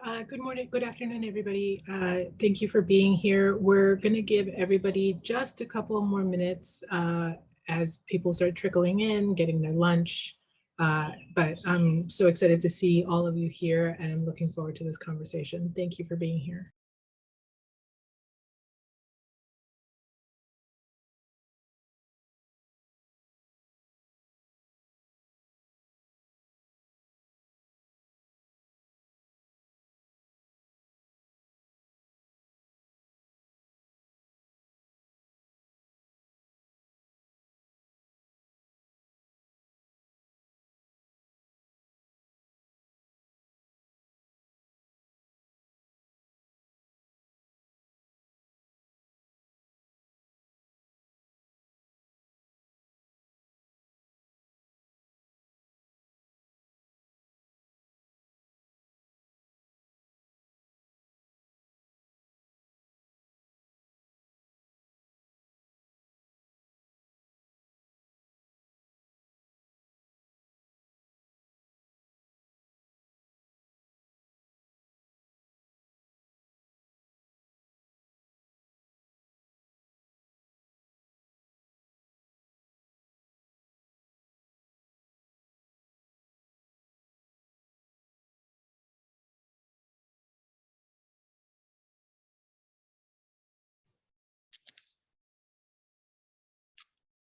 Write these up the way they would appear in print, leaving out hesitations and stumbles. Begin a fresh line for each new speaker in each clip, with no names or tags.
Good morning, good afternoon, everybody. Thank you for being here. We're going to give everybody just a couple more minutes as people start trickling in, getting their lunch. But I'm so excited to see all of you here, and I'm looking forward to this conversation. Thank you for being here.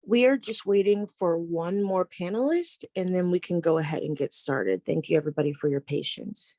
We are just waiting for one more panelist, and then we can go ahead and get started. Thank you, everybody, for your patience.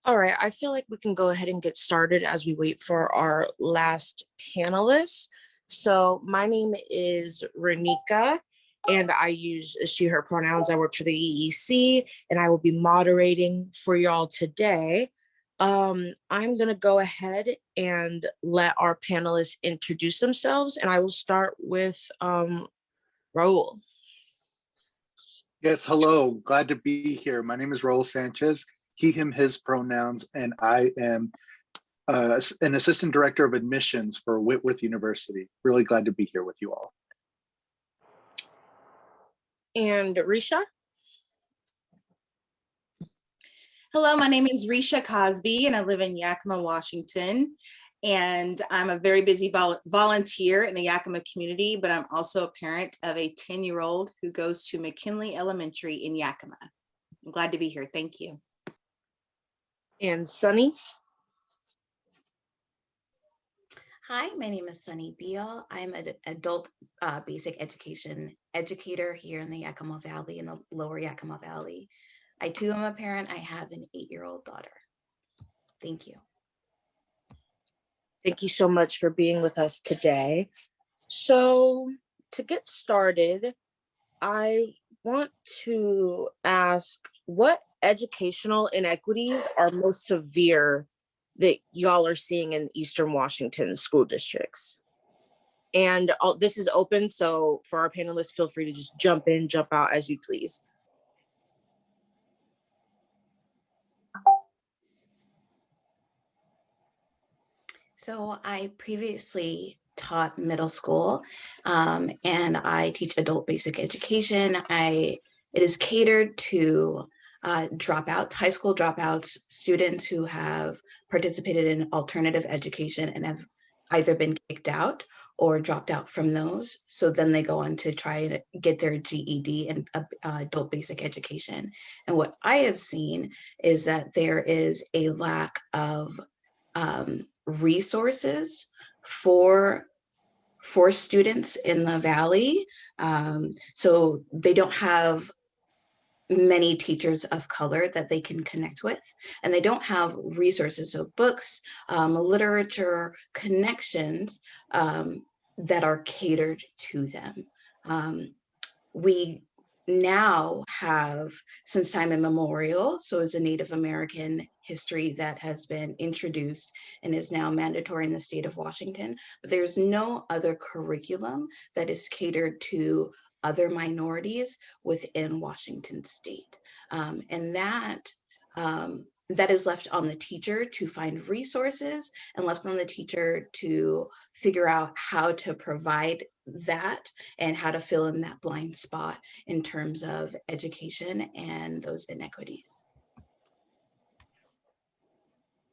All right, I feel like we can go ahead and get started as we wait for our last panelist. So my name is Renika, and I use she, her pronouns. I work for the EEC, and I will be moderating for y'all today. I'm gonna go ahead and let our panelists introduce themselves, and I will start with Raul.
Yes, hello, glad to be here. My name is Raul Sanchez, he, him, his pronouns, and I am an assistant director of admissions for Whitworth University. Really glad to be here with you all.
And Risha?
Hello, my name is Risha Cosby, and I live in Yakima, Washington. And I'm a very busy volunteer in the Yakima community, but I'm also a parent of a 10-year-old who goes to McKinley Elementary in Yakima. I'm glad to be here. Thank you.
And Sunny?
Hi, my name is Sunny Beal. I'm an adult basic education educator here in the Yakima Valley, in the lower Yakima Valley. I too am a parent. I have an 8-year-old daughter. Thank you.
Thank you so much for being with us today. So to get started, I want to ask, what educational inequities are most severe that y'all are seeing in Eastern Washington school districts? And this is open, so for our panelists, feel free to just jump in, jump out as you please.
So I previously taught middle school and I teach adult basic education. It is catered to high school dropouts, students who have participated in alternative education and have either been kicked out or dropped out from those. So then they go on to try to get their GED and adult basic education. And what I have seen is that there is a lack of resources for students in the Valley. So they don't have many teachers of color that they can connect with, and they don't have resources of books, literature, connections that are catered to them. We now have, since time immemorial, so it's a Native American history that has been introduced and is now mandatory in the state of Washington, but there's no other curriculum that is catered to other minorities within Washington state. And that is left on the teacher to find resources and left on the teacher to figure out how to provide that and how to fill in that blind spot in terms of education and those inequities.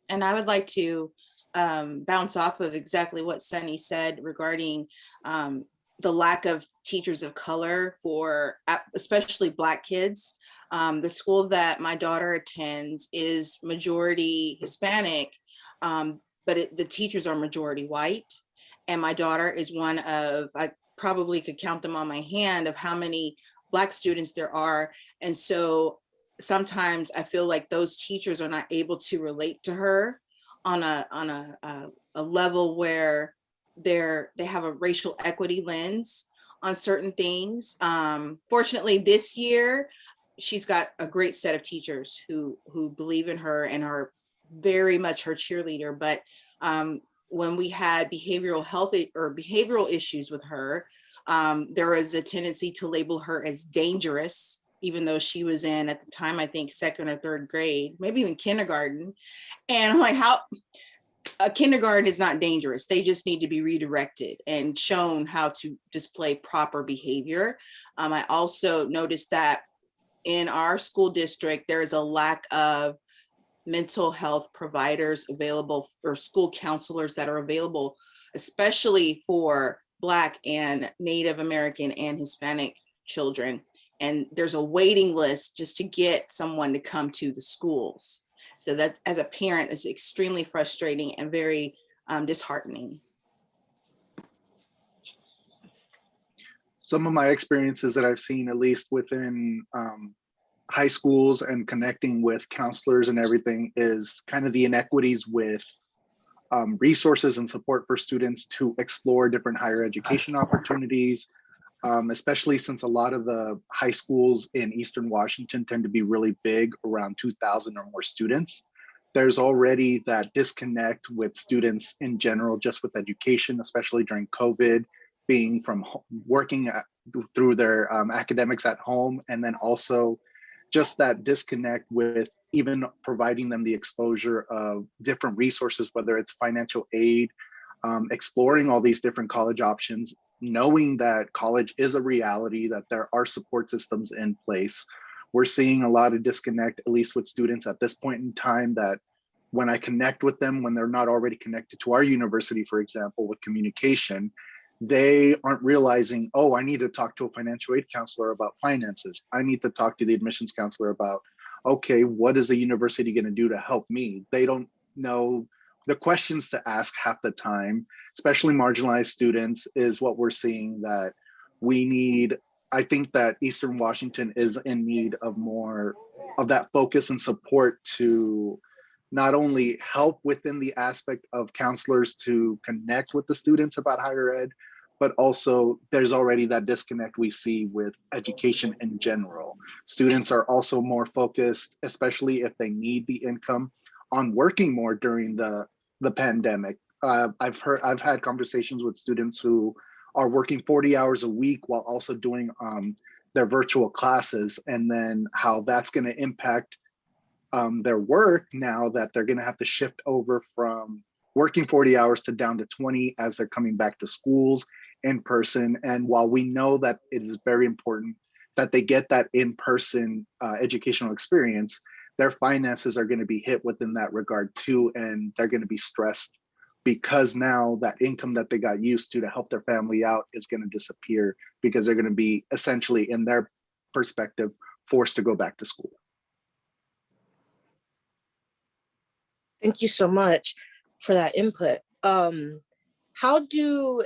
And I would like to bounce off of exactly what Sunny said regarding the lack of teachers of color for especially Black kids. The school that my daughter attends is majority Hispanic, but the teachers are majority white. And my daughter is one of, I probably could count them on my hand of how many Black students there are. And so sometimes I feel like those teachers are not able to relate to her on a level where they have a racial equity lens on certain things. Fortunately, this year, she's got a great set of teachers who believe in her and are very much her cheerleader. But when we had behavioral health or behavioral issues with her, there was a tendency to label her as dangerous, even though she was in, at the time, I think 2nd or 3rd grade, maybe even kindergarten. And I'm like, how? A kindergarten is not dangerous. They just need to be redirected and shown how to display proper behavior. I also noticed that in our school district, there is a lack of mental health providers available, or school counselors that are available, especially for Black and Native American and Hispanic children. And there's a waiting list just to get someone to come to the schools. So that, as a parent, is extremely frustrating and very disheartening.
Some of my experiences that I've seen, at least within high schools and connecting with counselors and everything, is kind of the inequities with resources and support for students to explore different higher education opportunities, especially since a lot of the high schools in Eastern Washington tend to be really big, around 2,000 or more students. There's already that disconnect with students in general, just with education, especially during COVID, being from working through their academics at home, and then also just that disconnect with even providing them the exposure of different resources, whether it's financial aid, exploring all these different college options, knowing that college is a reality, that there are support systems in place. We're seeing a lot of disconnect, at least with students at this point in time, that when I connect with them, when they're not already connected to our university, for example, with communication, they aren't realizing, oh, I need to talk to a financial aid counselor about finances. I need to talk to the admissions counselor about, okay, what is the university going to do to help me? They don't know the questions to ask half the time, especially marginalized students, is what we're seeing that we need. I think that Eastern Washington is in need of more of that focus and support to not only help within the aspect of counselors to connect with the students about higher ed, but also there's already that disconnect we see with education in general. Students are also more focused, especially if they need the income, on working more during the pandemic. I've had conversations with students who are working 40 hours a week while also doing their virtual classes, and then how that's going to impact their work now that they're going to have to shift over from working 40 hours to down to 20 as they're coming back to schools in person. And while we know that it is very important that they get that in-person educational experience, their finances are going to be hit within that regard too, and they're going to be stressed because now that income that they got used to help their family out is going to disappear because they're going to be essentially, in their perspective, forced to go back to school.
Thank you so much for that input. How do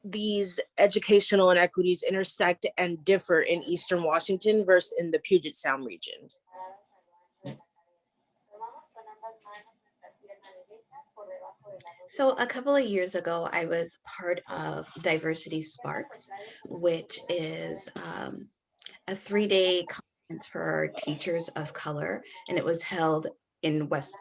these educational inequities intersect and differ in Eastern Washington versus in the Puget Sound region?
So a couple of years ago, I was part of Diversity Sparks, which is a 3-day conference for teachers of color, and it was held in West.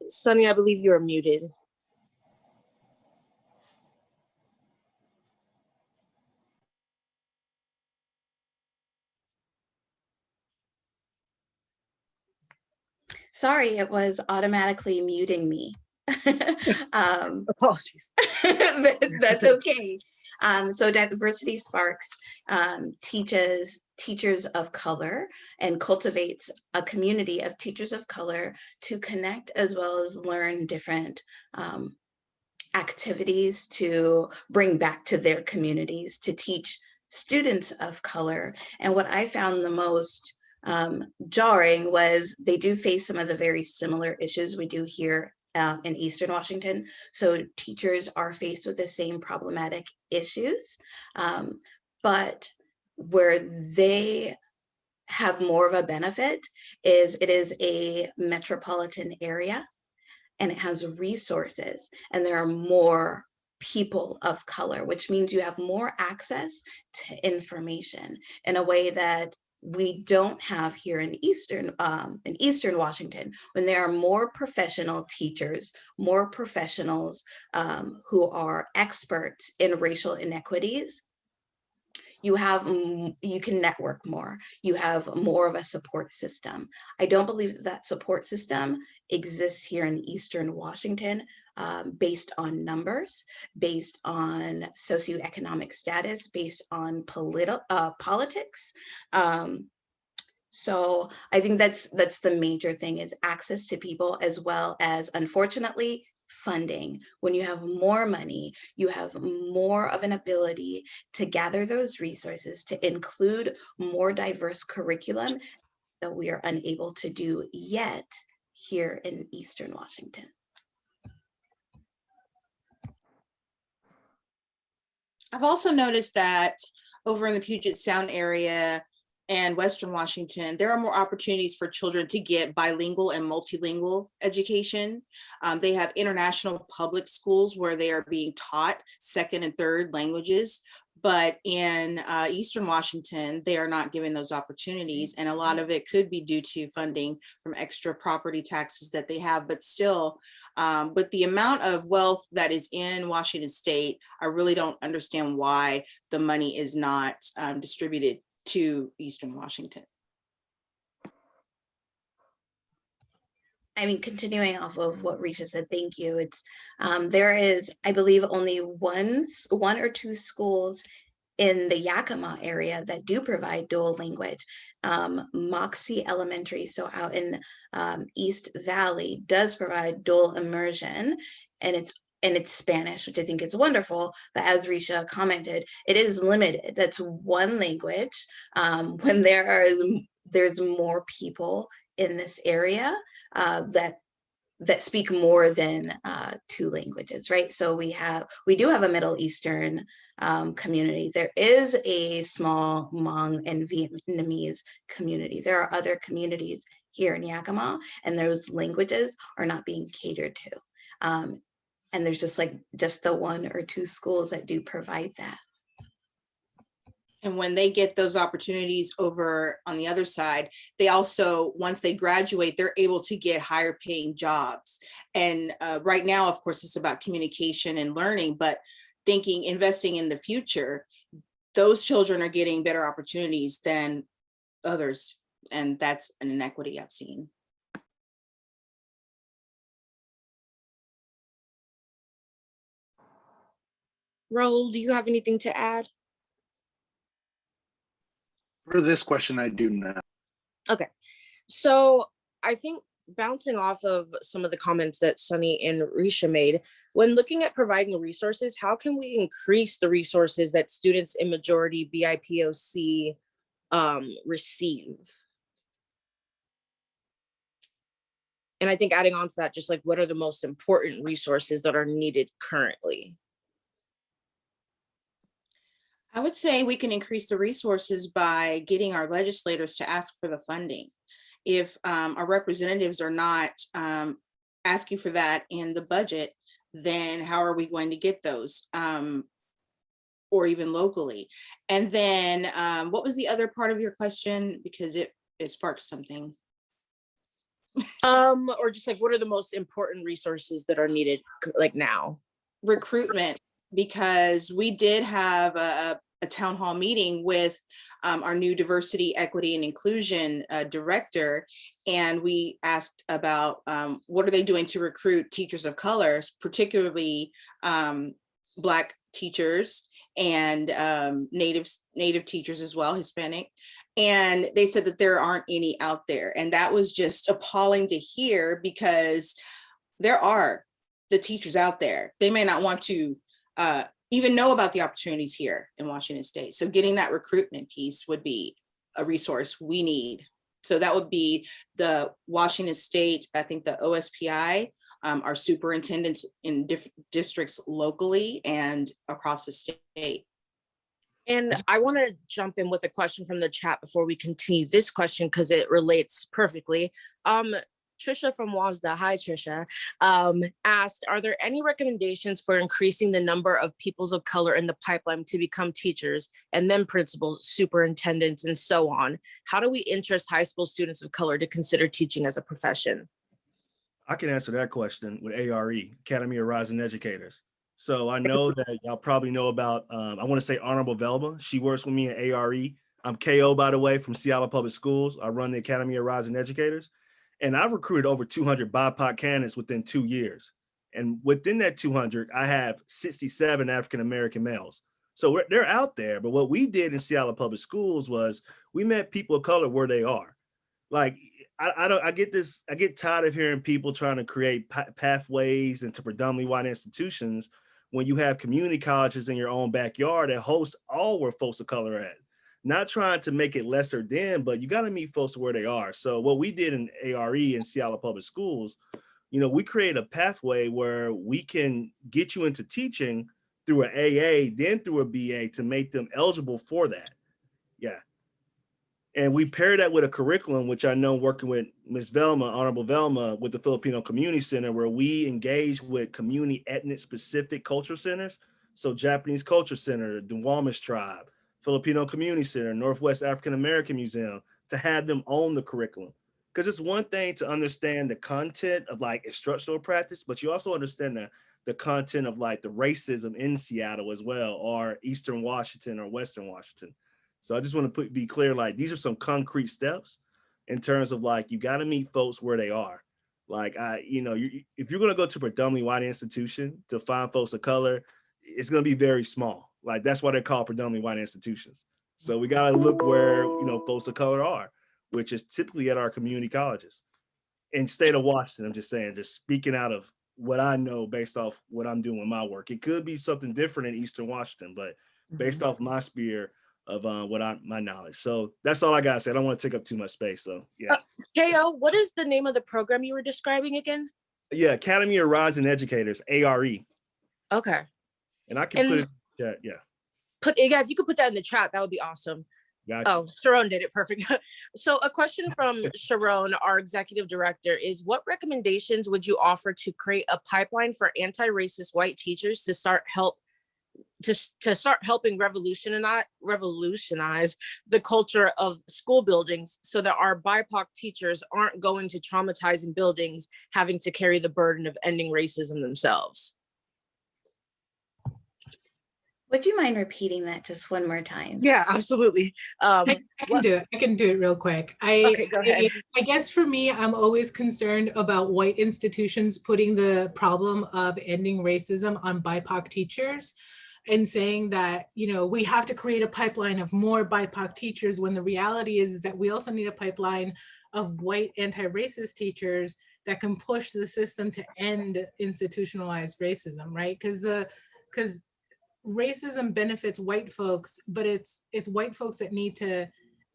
Sunny, I believe you are muted.
Sorry, it was automatically muting me.
Apologies.
That's okay. So Diversity Sparks teaches teachers of color and cultivates a community of teachers of color to connect as well as learn different activities to bring back to their communities to teach students of color. And what I found the most jarring was they do face some of the very similar issues we do here in Eastern Washington. So teachers are faced with the same problematic issues, but where they have more of a benefit is it is a metropolitan area and it has resources and there are more people of color, which means you have more access to information in a way that we don't have here in Eastern Washington, when there are more professional teachers, more professionals who are experts in racial inequities. You can network more. You have more of a support system. I don't believe that that support system exists here in Eastern Washington based on numbers, based on socioeconomic status, based on politics. So I think that's the major thing, is access to people, as well as, unfortunately, funding. When you have more money, you have more of an ability to gather those resources to include more diverse curriculum that we are unable to do yet here in Eastern Washington.
I've also noticed that over in the Puget Sound area and Western Washington, there are more opportunities for children to get bilingual and multilingual education. They have international public schools where they are being taught second and third languages. But in Eastern Washington, they are not given those opportunities. And a lot of it could be due to funding from extra property taxes that they have, but still, with the amount of wealth that is in Washington State, I really don't understand why the money is not distributed to Eastern Washington.
I mean, continuing off of what Risha said, thank you. It's there is, I believe, only one or two schools in the Yakima area that do provide dual language. Moxie Elementary, so out in East Valley, does provide dual immersion, and it's Spanish, which I think is wonderful. But as Risha commented, it is limited. That's one language. When there's more people in this area that speak more than two languages, right? So we do have a Middle Eastern community. There is a small Hmong and Vietnamese community. There are other communities here in Yakima, and those languages are not being catered to. And there's just the one or two schools that do provide that.
And when they get those opportunities over on the other side, they also, once they graduate, they're able to get higher paying jobs. And right now, of course, it's about communication and learning, but investing in the future, those children are getting better opportunities than others. And that's an inequity I've seen.
Raul, do you have anything to add?
For this question, I do not.
Okay, so I think bouncing off of some of the comments that Sunny and Risha made, when looking at providing resources, how can we increase the resources that students in majority BIPOC receive? And I think adding on to that, just like what are the most important resources that are needed currently?
I would say we can increase the resources by getting our legislators to ask for the funding. If our representatives are not asking for that in the budget, then how are we going to get those? Or even locally. And then what was the other part of your question? Because it sparked something.
Or just like what are the most important resources that are needed like now?
Recruitment, because we did have a town hall meeting with our new diversity, equity, and inclusion director, and we asked about what are they doing to recruit teachers of color, particularly Black teachers and native teachers as well, Hispanic. And they said that there aren't any out there. And that was just appalling to hear, because there are the teachers out there. They may not want to even know about the opportunities here in Washington State. So getting that recruitment piece would be a resource we need. So that would be the Washington State, I think the OSPI, our superintendents in different districts locally and across the state.
And I want to jump in with a question from the chat before we continue this question, because it relates perfectly. Trisha from WASDA, hi Trisha, asked, are there any recommendations for increasing the number of peoples of color in the pipeline to become teachers and then principals, superintendents, and so on? How do we interest high school students of color to consider teaching as a profession?
I can answer that question with ARE, Academy of Rising Educators. So I know that y'all probably know about, I want to say Honorable Velma. She works with me in ARE. I'm KO, by the way, from Seattle Public Schools. I run the Academy of Rising Educators. And I've recruited over 200 BIPOC candidates within 2 years. And within that 200, I have 67 African-American males. So they're out there. But what we did in Seattle Public Schools was we met people of color where they are. Like, I get tired of hearing people trying to create pathways into predominantly white institutions when you have community colleges in your own backyard that host all where folks of color are at. Not trying to make it lesser than, but you got to meet folks where they are. So what we did in ARE in Seattle Public Schools, we create a pathway where we can get you into teaching through an AA, then through a BA to make them eligible for that. Yeah. And we pair that with a curriculum, which I know working with Ms. Velma, Honorable Velma, with the Filipino Community Center, where we engage with community ethnic specific culture centers. So Japanese Culture Center, the Duwamish Tribe, Filipino Community Center, Northwest African American Museum, to have them own the curriculum. Because it's one thing to understand the content of like instructional practice, but you also understand the content of like the racism in Seattle as well, or Eastern Washington or Western Washington. So I just want to be clear, like these are some concrete steps in terms of like, you got to meet folks where they are. Like, if you're going to go to a predominantly white institution to find folks of color, it's going to be very small. Like that's why they're called predominantly white institutions. So we got to look where, folks of color are, which is typically at our community colleges. In state of Washington, I'm just saying, just speaking out of what I know based off what I'm doing with my work. It could be something different in Eastern Washington, but based off my sphere of my knowledge. So that's all I got to say. I don't want to take up too much space. So yeah.
KO, what is the name of the program you were describing again?
Yeah, Academy of Rising Educators, ARE.
Okay.
And I can put it, yeah.
If you could put that in the chat, that would be awesome.
Gotcha.
Oh, Sharon did it, perfect. So a question from Sharon, our executive director, is what recommendations would you offer to create a pipeline for anti-racist white teachers to start helping revolutionize the culture of school buildings so that our BIPOC teachers aren't going to traumatizing buildings, having to carry the burden of ending racism themselves?
Would you mind repeating that just one more time?
Yeah, absolutely.
I can do it. I can do it real quick.
Okay, go ahead.
I guess for me, I'm always concerned about white institutions putting the problem of ending racism on BIPOC teachers. and saying that, we have to create a pipeline of more BIPOC teachers, when the reality is that we also need a pipeline of white anti-racist teachers that can push the system to end institutionalized racism, right? Because racism benefits white folks, but it's white folks that need to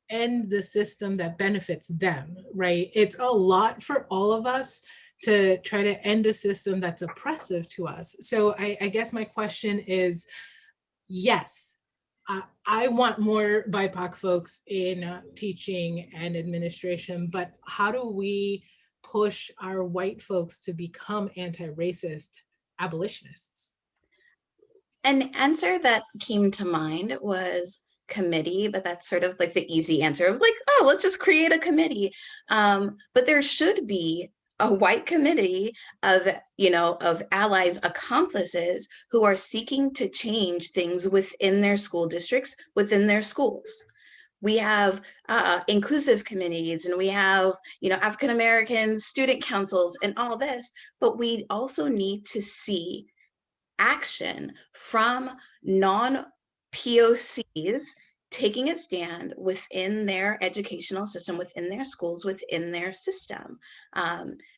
end the system that benefits them, right? It's a lot for all of us to try to end a system that's oppressive to us. So I guess my question is, yes, I want more BIPOC folks in teaching and administration, but how do we push our white folks to become anti-racist abolitionists?
An answer that came to mind was committee, but that's sort of like the easy answer of like, oh, let's just create a committee. But there should be a white committee of, of allies, accomplices who are seeking to change things within their school districts, within their schools. We have inclusive committees, and we have, African American student councils and all this, but we also need to see action from non-POCs taking a stand within their educational system, within their schools, within their system.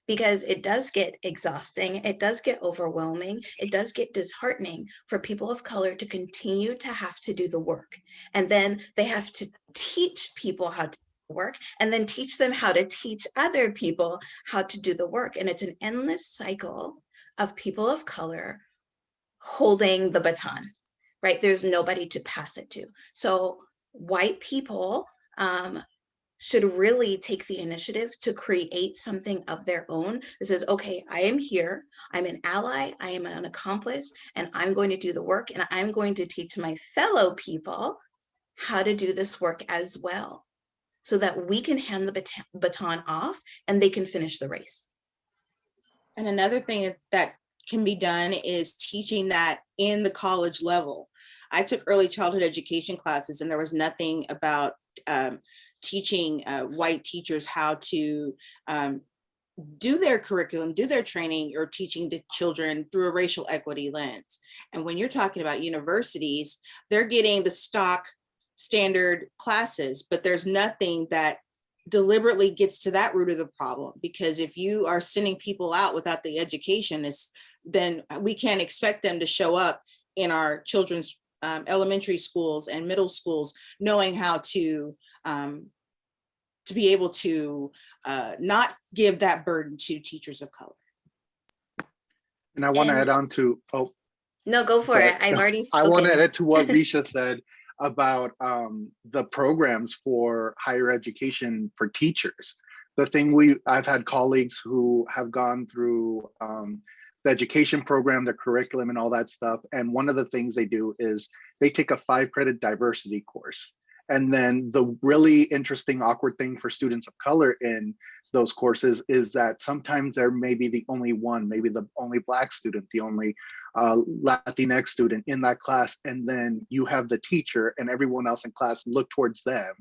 Because it does get exhausting, it does get overwhelming, it does get disheartening for people of color to continue to have to do the work. And then they have to teach people how to work, and then teach them how to teach other people how to do the work. And it's an endless cycle of people of color holding the baton, right? There's nobody to pass it to. So white people should really take the initiative to create something of their own that says, okay, I am here, I'm an ally, I am an accomplice, and I'm going to do the work, and I'm going to teach my fellow people how to do this work as well, so that we can hand the baton off and they can finish the race.
And another thing that can be done is teaching that in the college level. I took early childhood education classes, and there was nothing about teaching white teachers how to do their curriculum, do their training, or teaching the children through a racial equity lens. And when you're talking about universities, they're getting the stock standard classes, but there's nothing that deliberately gets to that root of the problem. Because if you are sending people out without the education, then we can't expect them to show up in our children's elementary schools and middle schools knowing how to be able to not give that burden to teachers of color.
And I want to add on to,
no, go for it. I've already spoken.
I want to add to what Risha said about the programs for higher education for teachers. The thing I've had colleagues who have gone through the education program, the curriculum and all that stuff. And one of the things they do is they take a 5-credit diversity course. And then the really interesting, awkward thing for students of color in those courses is that sometimes they're maybe the only one, maybe the only Black student, the only Latinx student in that class. And then you have the teacher and everyone else in class look towards them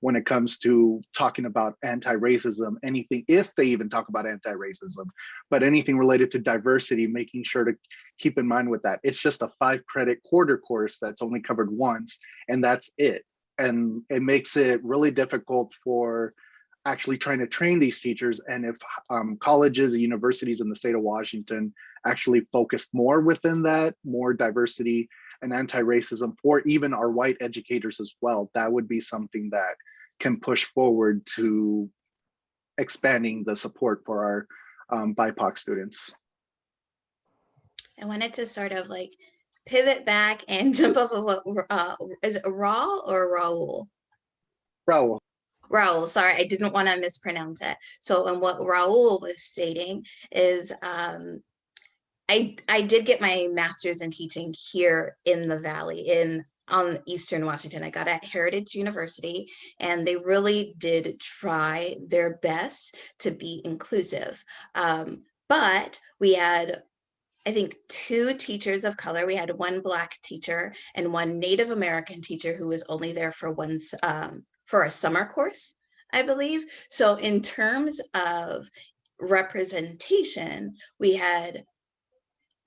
when it comes to talking about anti-racism, anything, if they even talk about anti-racism, but anything related to diversity, making sure to keep in mind with that. It's just a 5-credit quarter course that's only covered once, and that's it. And it makes it really difficult for actually trying to train these teachers. And if colleges and universities in the state of Washington actually focused more within that, more diversity and anti-racism for even our white educators as well, that would be something that can push forward to expanding the support for our BIPOC students.
I wanted to sort of like pivot back and jump off of what, is it Raul or Raul?
Raul.
Raul, sorry, I didn't want to mispronounce it. So, and what Raul was stating is, I did get my master's in teaching here in the Valley, on Eastern Washington. I got at Heritage University, and they really did try their best to be inclusive. But we had, I think, 2 teachers of color. We had one Black teacher and one Native American teacher who was only there for for a summer course, I believe. So in terms of representation, we had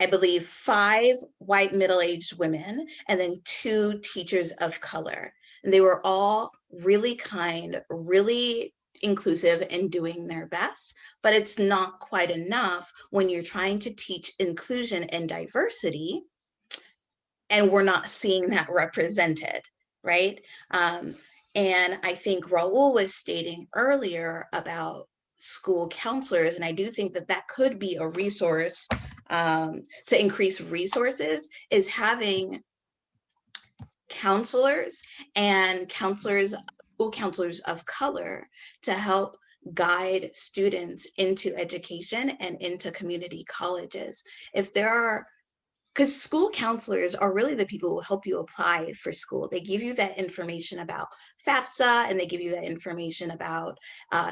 I believe 5 white middle-aged women, and then 2 teachers of color. And they were all really kind, really inclusive and doing their best, but it's not quite enough when you're trying to teach inclusion and diversity and we're not seeing that represented, right? And I think Raul was stating earlier about school counselors, and I do think that that could be a resource to increase resources, is having counselors and school counselors of color to help guide students into education and into community colleges. If there are, because school counselors are really the people who help you apply for school. They give you that information about FAFSA, and they give you that information about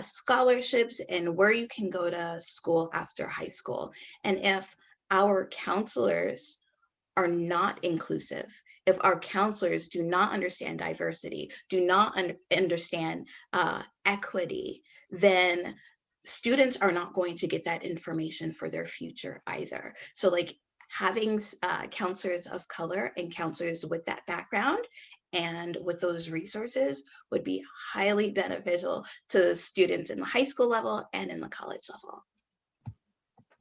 scholarships and where you can go to school after high school. And if our counselors are not inclusive, if our counselors do not understand diversity, do not understand equity, then students are not going to get that information for their future either. So like having counselors of color and counselors with that background and with those resources would be highly beneficial to students in the high school level and in the college level.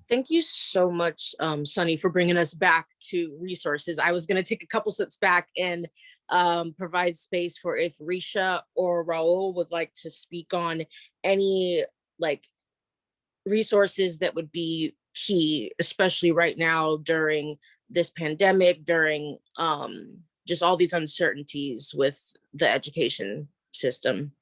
Thank you so much, Sunny, for bringing us back to resources. I was going to take a couple steps back and provide space for if Risha or Raul would like to speak on any like resources that would be key, especially right now during this pandemic, during just all these uncertainties with the education system.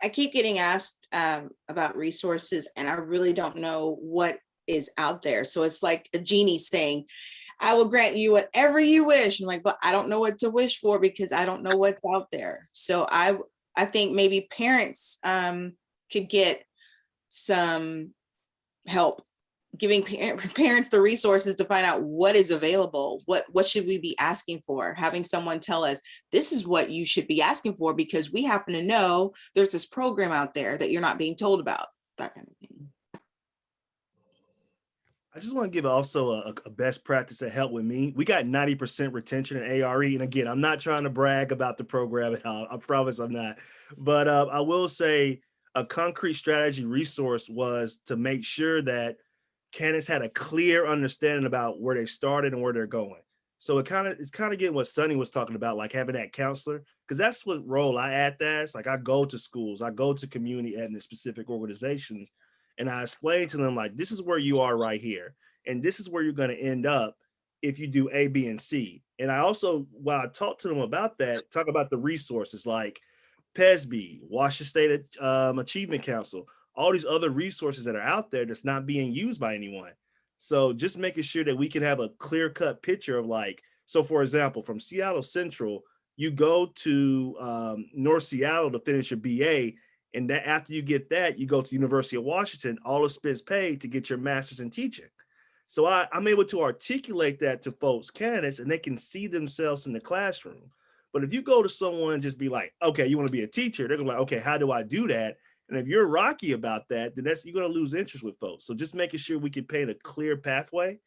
I keep getting asked about resources, and I really don't know what is out there. So it's like a genie saying, I will grant you whatever you wish. I'm like, but I don't know what to wish for because I don't know what's out there. So I think maybe parents could get some help giving parents the resources to find out what is available, what should we be asking for, having someone tell us this is what you should be asking for because we happen to know there's this program out there that you're not being told about, that kind of thing.
I just want to give also a best practice that helped with me. We got 90% retention in ARE. And again, I'm not trying to brag about the program at all. I promise I'm not. But I will say a concrete strategy resource was to make sure that candidates had a clear understanding about where they started and where they're going. So it's kind of getting what Sunny was talking about, like having that counselor, because that's what role I add that. Like I go to schools, I go to community ed and specific organizations, and I explain to them like, this is where you are right here. And this is where you're going to end up if you do A, B, and C. And I also, while I talk to them about that, talk about the resources like PESB, Washington State Achievement Council, all these other resources that are out there that's not being used by anyone. So just making sure that we can have a clear-cut picture of like, so for example, from Seattle Central, you go to North Seattle to finish your BA, and that after you get that, you go to University of Washington, all expense paid to get your master's in teaching. So I'm able to articulate that to folks, candidates, and they can see themselves in the classroom. But if you go to someone and just be like, okay, you want to be a teacher, they're gonna be like, okay, how do I do that? And if you're rocky about that, then you're going to lose interest with folks. So just making sure we can paint a clear pathway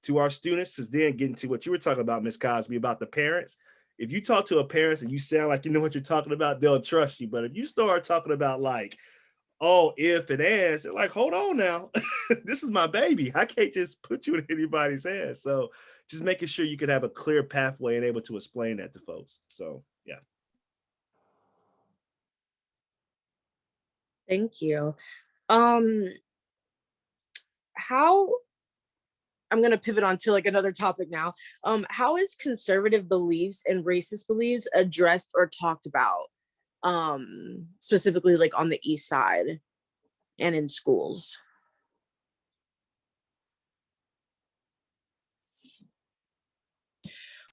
to our students, is then getting to what you were talking about, Ms. Cosby, about the parents. If you talk to a parent and you sound like you know what you're talking about, they'll trust you. But if you start talking about like, oh, if and as, they're like, hold on now, this is my baby. I can't just put you in anybody's hands. So just making sure you can have a clear pathway and able to explain that to folks. So, yeah.
Thank you. How, I'm going to pivot on to like another topic now. How is conservative beliefs and racist beliefs addressed or talked about, specifically like on the East Side and in schools?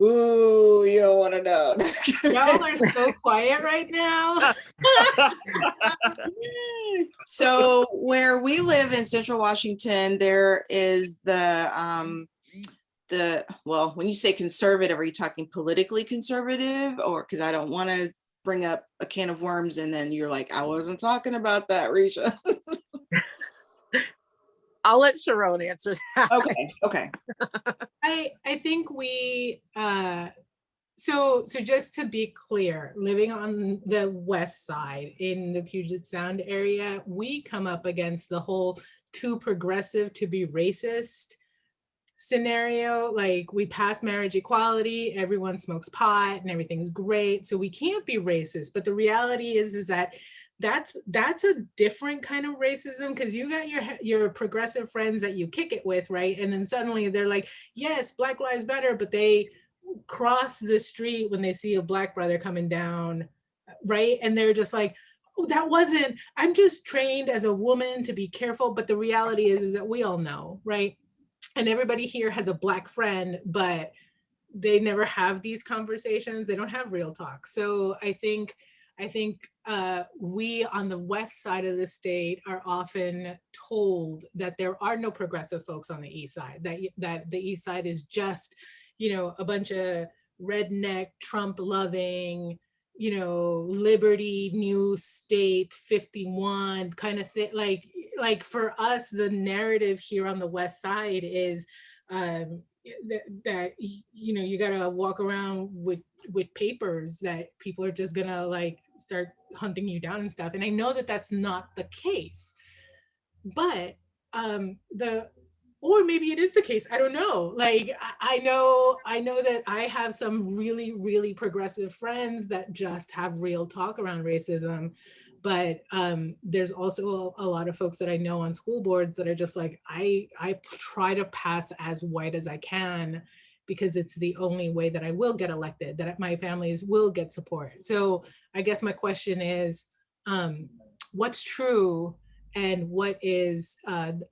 Ooh, you don't want to know.
Y'all are so quiet right now.
So where we live in Central Washington, there is the well, when you say conservative, are you talking politically conservative, or because I don't want to bring up a can of worms and then you're like, I wasn't talking about that, Risha.
I'll let Sharon answer that.
Okay.
I think we so just to be clear, living on the west side in the Puget Sound area, we come up against the whole too progressive to be racist scenario. Like, we pass marriage equality, everyone smokes pot and everything's great, so we can't be racist. But the reality is that that's a different kind of racism, because you got your progressive friends that you kick it with, right? And then suddenly they're like, yes, Black Lives Matter, but they cross the street when they see a Black brother coming down, right? And they're just like, oh, that wasn't, I'm just trained as a woman to be careful. But the reality is that we all know, right? And everybody here has a Black friend, but they never have these conversations. They don't have real talk. So I think we on the west side of the state are often told that there are no progressive folks on the east side, that the east side is just, a bunch of redneck, Trump loving, Liberty, New State, 51 kind of thing. Like for us, the narrative here on the west side is that you gotta walk around with papers that people are just gonna like start hunting you down and stuff. And I know that that's not the case, but or maybe it is the case. I don't know. Like, I know that I have some really, really progressive friends that just have real talk around racism. But there's also a lot of folks that I know on school boards that are just like, I try to pass as white as I can, because it's the only way that I will get elected, that my families will get support. So I guess my question is, what's true and what is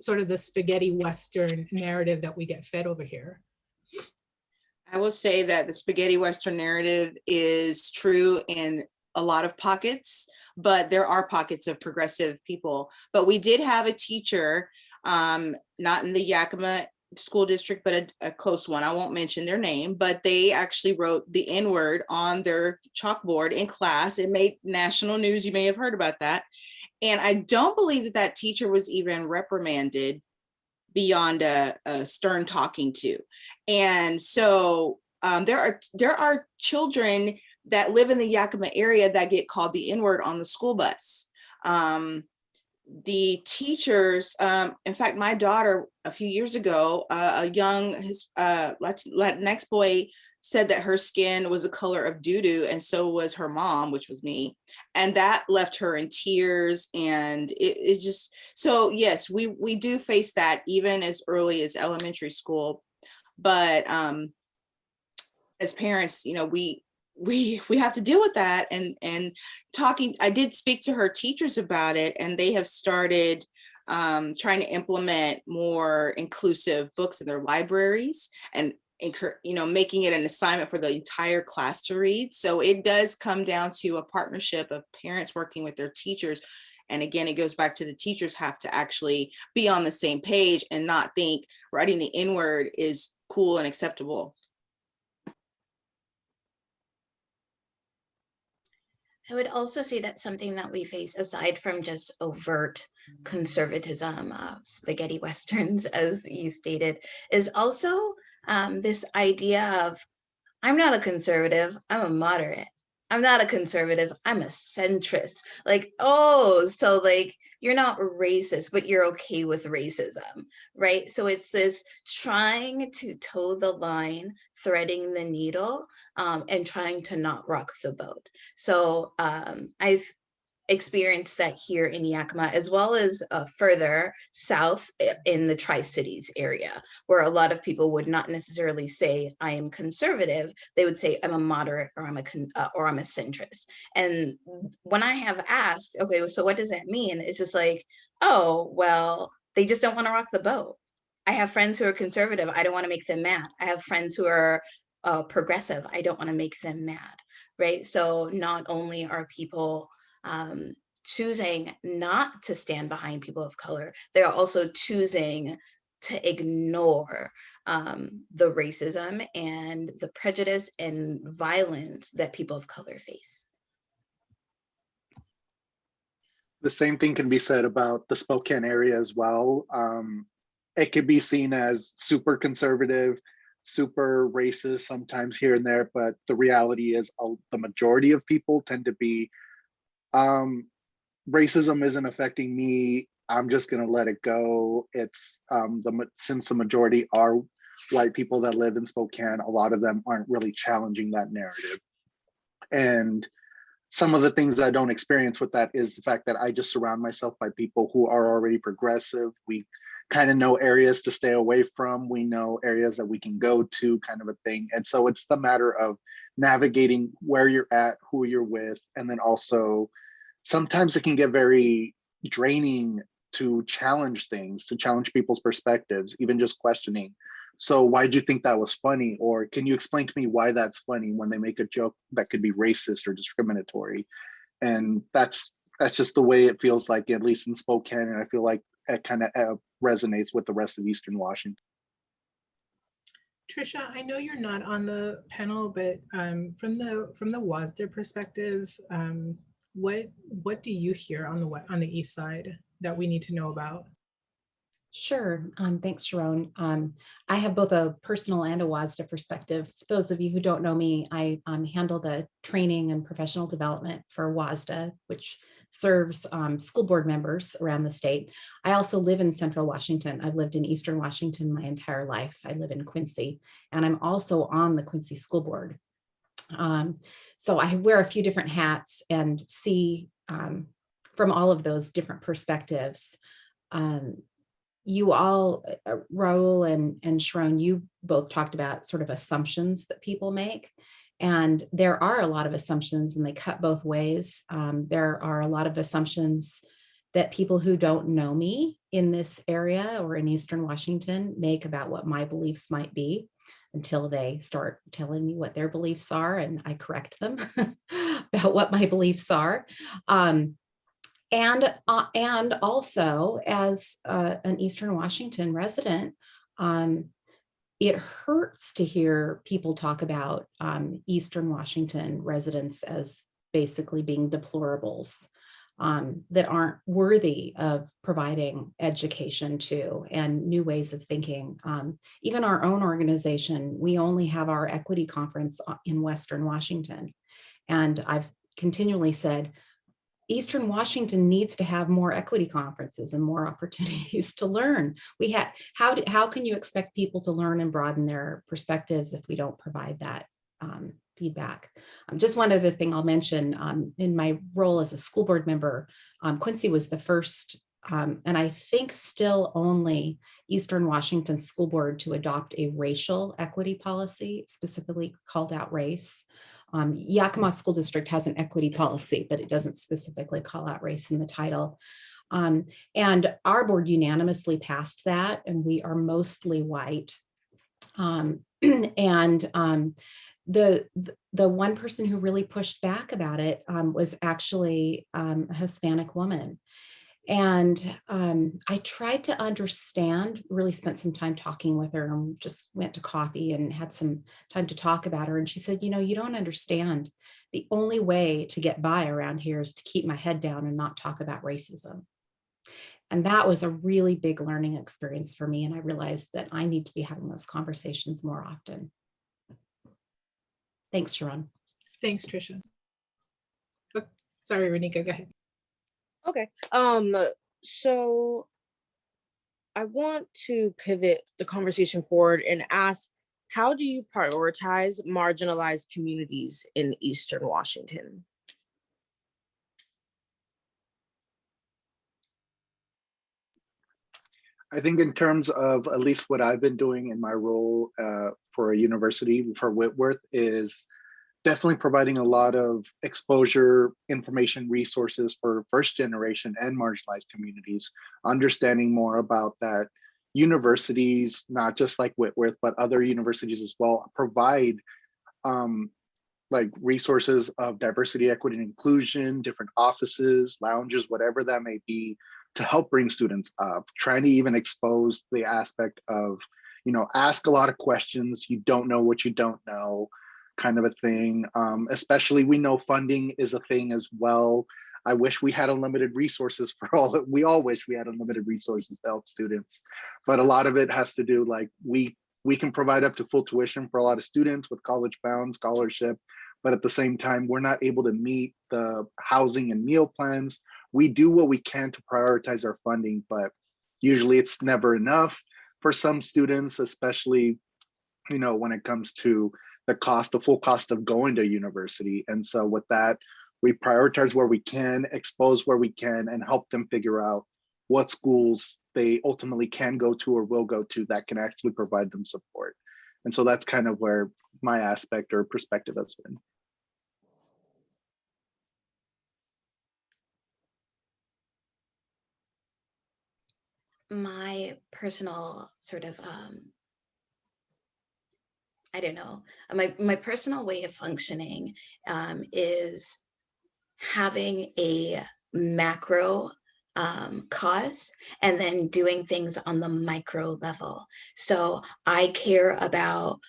sort of the spaghetti Western narrative that we get fed over here?
I will say that the spaghetti Western narrative is true in a lot of pockets, but there are pockets of progressive people. But we did have a teacher, not in the Yakima school district, but a close one. I won't mention their name, but they actually wrote the N-word on their chalkboard in class. It made national news. You may have heard about that. And I don't believe that teacher was even reprimanded beyond a stern talking to. And so there are children that live in the Yakima area that get called the N-word on the school bus. The teachers, in fact, my daughter a few years ago, a young Latinx boy said that her skin was the color of doo-doo, and so was her mom, which was me. And that left her in tears. And it just, so yes, we do face that even as early as elementary school. But as parents, we have to deal with that. And talking, I did speak to her teachers about it, and they have started trying to implement more inclusive books in their libraries, and making it an assignment for the entire class to read. So it does come down to a partnership of parents working with their teachers. And again, it goes back to the teachers have to actually be on the same page and not think writing the N-word is cool and acceptable.
I would also say that something that we face, aside from just overt conservatism, spaghetti Westerns, as you stated, is also this idea of, I'm not a conservative, I'm a moderate. I'm not a conservative, I'm a centrist. Like, oh, so like, you're not racist, but you're okay with racism, right? So it's this trying to toe the line, threading the needle, and trying to not rock the boat. So I've experienced that here in Yakima, as well as further south in the Tri-Cities area, where a lot of people would not necessarily say I am conservative. They would say I'm a moderate, or I'm a centrist. And when I have asked, okay, so what does that mean? It's just like, oh, well, they just don't want to rock the boat. I have friends who are conservative. I don't want to make them mad. I have friends who are progressive. I don't want to make them mad, right? So not only are people choosing not to stand behind people of color, they're also choosing to ignore the racism and the prejudice and violence that people of color face.
The same thing can be said about the Spokane area as well. It could be seen as super conservative, super racist sometimes here and there, but the reality is the majority of people tend to be, racism isn't affecting me, I'm just gonna let it go. It's since the majority are white people that live in Spokane, a lot of them aren't really challenging that narrative. And some of the things I don't experience with that is the fact that I just surround myself by people who are already progressive. We kind of know areas to stay away from. We know areas that we can go to, kind of a thing. And so it's the matter of navigating where you're at, who you're with, and then also sometimes it can get very draining to challenge things, to challenge people's perspectives, even just questioning. So why do you think that was funny? Or can you explain to me why that's funny when they make a joke that could be racist or discriminatory? And that's just the way it feels like, at least in Spokane. And I feel like it kind of resonates with the rest of Eastern Washington.
Trisha, I know you're not on the panel, but from the WASDA perspective, what do you hear on the east side that we need to know about?
Sure. Thanks, Sharon. I have both a personal and a WASDA perspective. For those of you who don't know me, I handle the training and professional development for WASDA, which serves school board members around the state. I also live in Central Washington. I've lived in Eastern Washington my entire life. I live in Quincy, and I'm also on the Quincy School Board. So I wear a few different hats and see from all of those different perspectives. You all, Raul and Sharon, you both talked about sort of assumptions that people make. And there are a lot of assumptions and they cut both ways. There are a lot of assumptions that people who don't know me in this area or in Eastern Washington make about what my beliefs might be until they start telling me what their beliefs are and I correct them about what my beliefs are. And also as an Eastern Washington resident, it hurts to hear people talk about Eastern Washington residents as basically being deplorables that aren't worthy of providing education to and new ways of thinking. Even our own organization, we only have our equity conference in Western Washington. And I've continually said, Eastern Washington needs to have more equity conferences and more opportunities to learn. How can you expect people to learn and broaden their perspectives if we don't provide that feedback? Just one other thing I'll mention, in my role as a school board member, Quincy was the first, and I think still only Eastern Washington School Board to adopt a racial equity policy, specifically called out race. Yakima School District has an equity policy, but it doesn't specifically call out race in the title. And our board unanimously passed that, and we are mostly white. The one person who really pushed back about it was actually a Hispanic woman. And I tried to understand, really spent some time talking with her and just went to coffee and had some time to talk about her. And she said, you know, you don't understand. The only way to get by around here is to keep my head down and not talk about racism. And that was a really big learning experience for me. And I realized that I need to be having those conversations more often. Thanks, Sharon.
Thanks, Trisha. Oh, sorry, Renika, go ahead.
Okay. So I want to pivot the conversation forward and ask, how do you prioritize marginalized communities in Eastern Washington?
I think in terms of at least what I've been doing in my role for a university for Whitworth is definitely providing a lot of exposure, information, resources for first generation and marginalized communities, understanding more about that. Universities, not just like Whitworth, but other universities as well, provide like resources of diversity, equity, and inclusion, different offices, lounges, whatever that may be, to help bring students up, trying to even expose the aspect of, ask a lot of questions. You don't know what you don't know, kind of a thing. Especially, we know funding is a thing as well. I wish we had unlimited resources we all wish we had unlimited resources to help students, but a lot of it has to do, like, we can provide up to full tuition for a lot of students with College Bound scholarship, but at the same time, we're not able to meet the housing and meal plans. We do what we can to prioritize our funding, but usually it's never enough for some students, especially, when it comes to the full cost of going to university. And so with that, we prioritize where we can, expose where we can, and help them figure out what schools they ultimately can go to or will go to that can actually provide them support. And so that's kind of where my aspect or perspective has been.
My personal sort of, I don't know, my personal way of functioning is having a macro cause and then doing things on the micro level. So I care about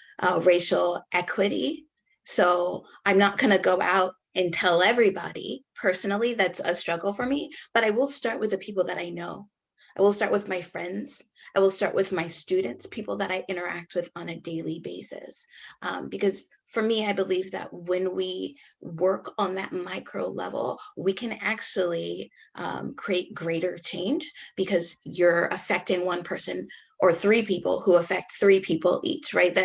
racial equity. So I'm not going to go out and tell everybody personally. That's a struggle for me, but I will start with the people that I know. I will start with my friends. I will start with my students, people that I interact with on a daily basis. Because for me, I believe that when we work on that micro level, we can actually create greater change, because you're affecting one person or three people who affect three people each, right?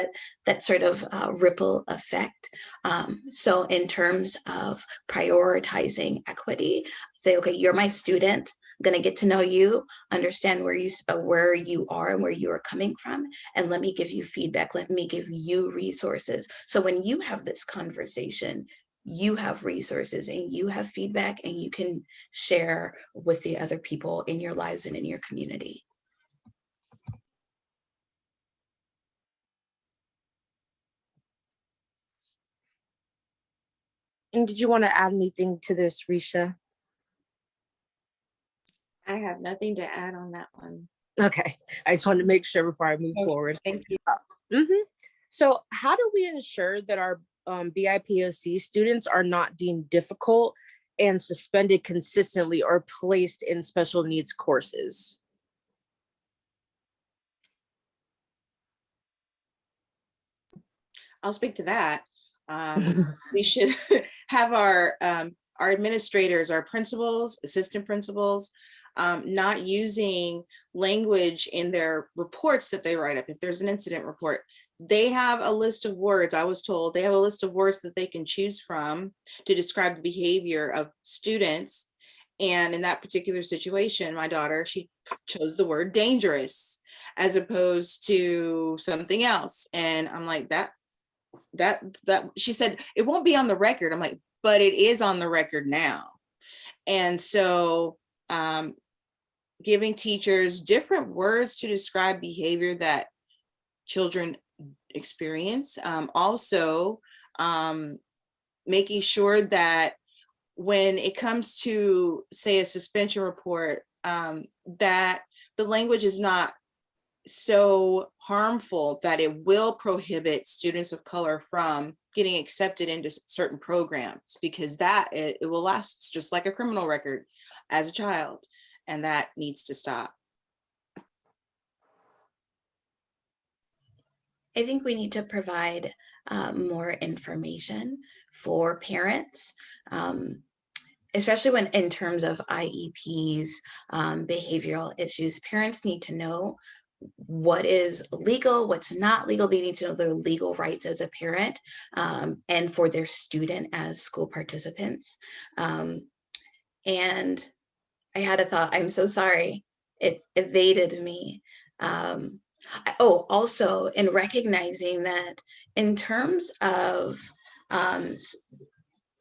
That sort of ripple effect. So in terms of prioritizing equity, say, okay, you're my student. I'm going to get to know you, understand where you are and where you are coming from, and let me give you feedback. Let me give you resources. So when you have this conversation, you have resources and you have feedback, and you can share with the other people in your lives and in your community.
And did you want to add anything to this, Risha?
I have nothing to add on that one.
Okay, I just wanted to make sure before I move forward.
Thank you.
So how do we ensure that our BIPOC students are not deemed difficult and suspended consistently or placed in special needs courses?
I'll speak to that. We should have our administrators, our principals, assistant principals, not using language in their reports that they write up. If there's an incident report, they have a list of words. I was told they have a list of words that they can choose from to describe the behavior of students. And in that particular situation, my daughter, she chose the word dangerous as opposed to something else. And I'm like, that she said, it won't be on the record. I'm like, but it is on the record now. And so giving teachers different words to describe behavior that children experience. Also making sure that when it comes to, say, a suspension report, that the language is not so harmful that it will prohibit students of color from getting accepted into certain programs, because that it will last just like a criminal record as a child, and that needs to stop.
I think we need to provide more information for parents, especially when in terms of IEPs, behavioral issues. Parents need to know what is legal, what's not legal. They need to know their legal rights as a parent, and for their student as school participants. And I had a thought, I'm so sorry, it evaded me. Also in recognizing that in terms of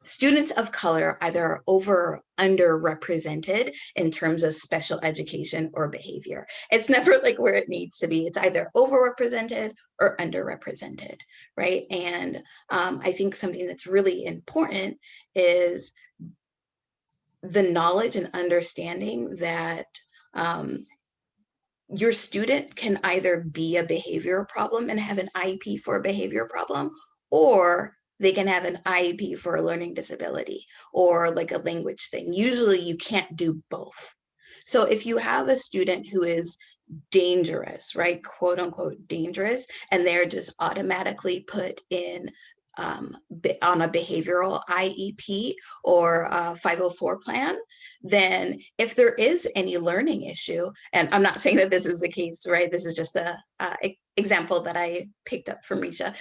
students of color, either over or underrepresented in terms of special education or behavior. It's never like where it needs to be. It's either overrepresented or underrepresented, right? And I think something that's really important is the knowledge and understanding that your student can either be a behavioral problem and have an IEP for a behavior problem, or they can have an IEP for a learning disability or like a language thing. Usually you can't do both. So if you have a student who is dangerous, right, quote unquote dangerous, and they're just automatically put in on a behavioral IEP or a 504 plan, then if there is any learning issue, and I'm not saying that this is the case, right? This is just a example that I picked up from Risha.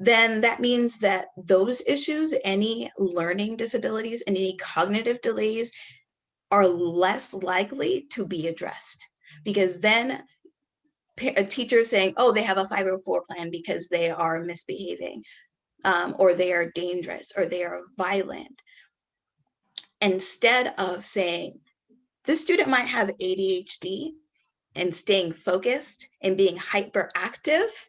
Then that means that those issues, any learning disabilities and any cognitive delays are less likely to be addressed, because then a teacher saying, oh, they have a 504 plan because they are misbehaving, or they are dangerous, or they are violent. Instead of saying, this student might have ADHD, and staying focused and being hyperactive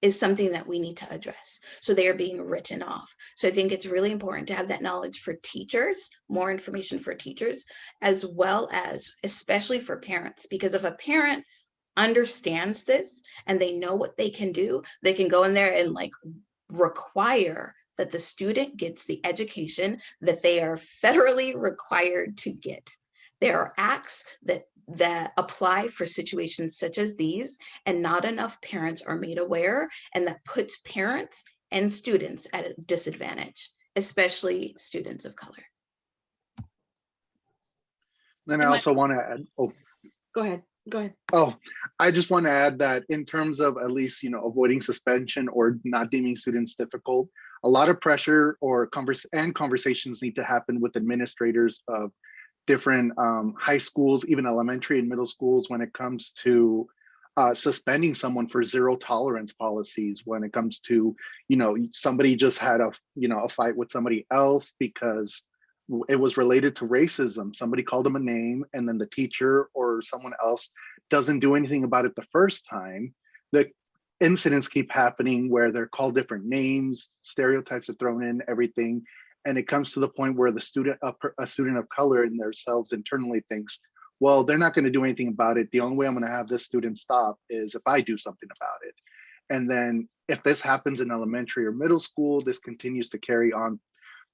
is something that we need to address. So they are being written off. So I think it's really important to have that knowledge for teachers, more information for teachers, as well as especially for parents, because if a parent understands this and they know what they can do, they can go in there and like require that the student gets the education that they are federally required to get. There are acts that apply for situations such as these, and not enough parents are made aware, and that puts parents and students at a disadvantage, especially students of color.
Then I also want to add,
Go ahead.
Oh, I just want to add that in terms of at least, avoiding suspension or not deeming students difficult, a lot of pressure or conversations need to happen with administrators of different high schools, even elementary and middle schools, when it comes to suspending someone for zero tolerance policies, when it comes to, somebody just had a fight with somebody else because it was related to racism. Somebody called them a name, and then the teacher or someone else doesn't do anything about it the first time. The incidents keep happening where they're called different names, stereotypes are thrown in, everything. And it comes to the point where the student, a student of color in themselves internally thinks, well, they're not going to do anything about it. The only way I'm going to have this student stop is if I do something about it. And then if this happens in elementary or middle school, this continues to carry on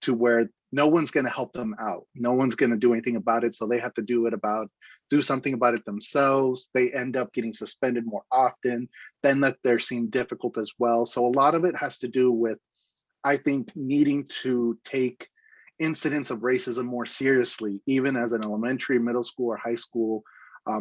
to where no one's going to help them out. No one's going to do anything about it. So they have to do something about it themselves. They end up getting suspended more often. Then that they're seen difficult as well. So a lot of it has to do with, I think, needing to take incidents of racism more seriously, even as an elementary, middle school, or high school.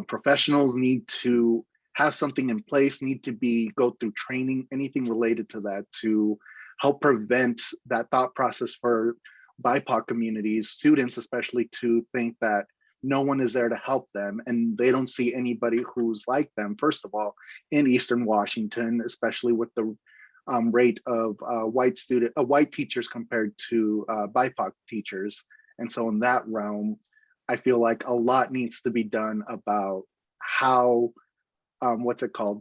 Professionals need to have something in place, need to go through training, anything related to that, to help prevent that thought process for BIPOC communities, students especially, to think that no one is there to help them and they don't see anybody who's like them, first of all, in Eastern Washington, especially with the rate of white teachers compared to BIPOC teachers. And so in that realm, I feel like a lot needs to be done about how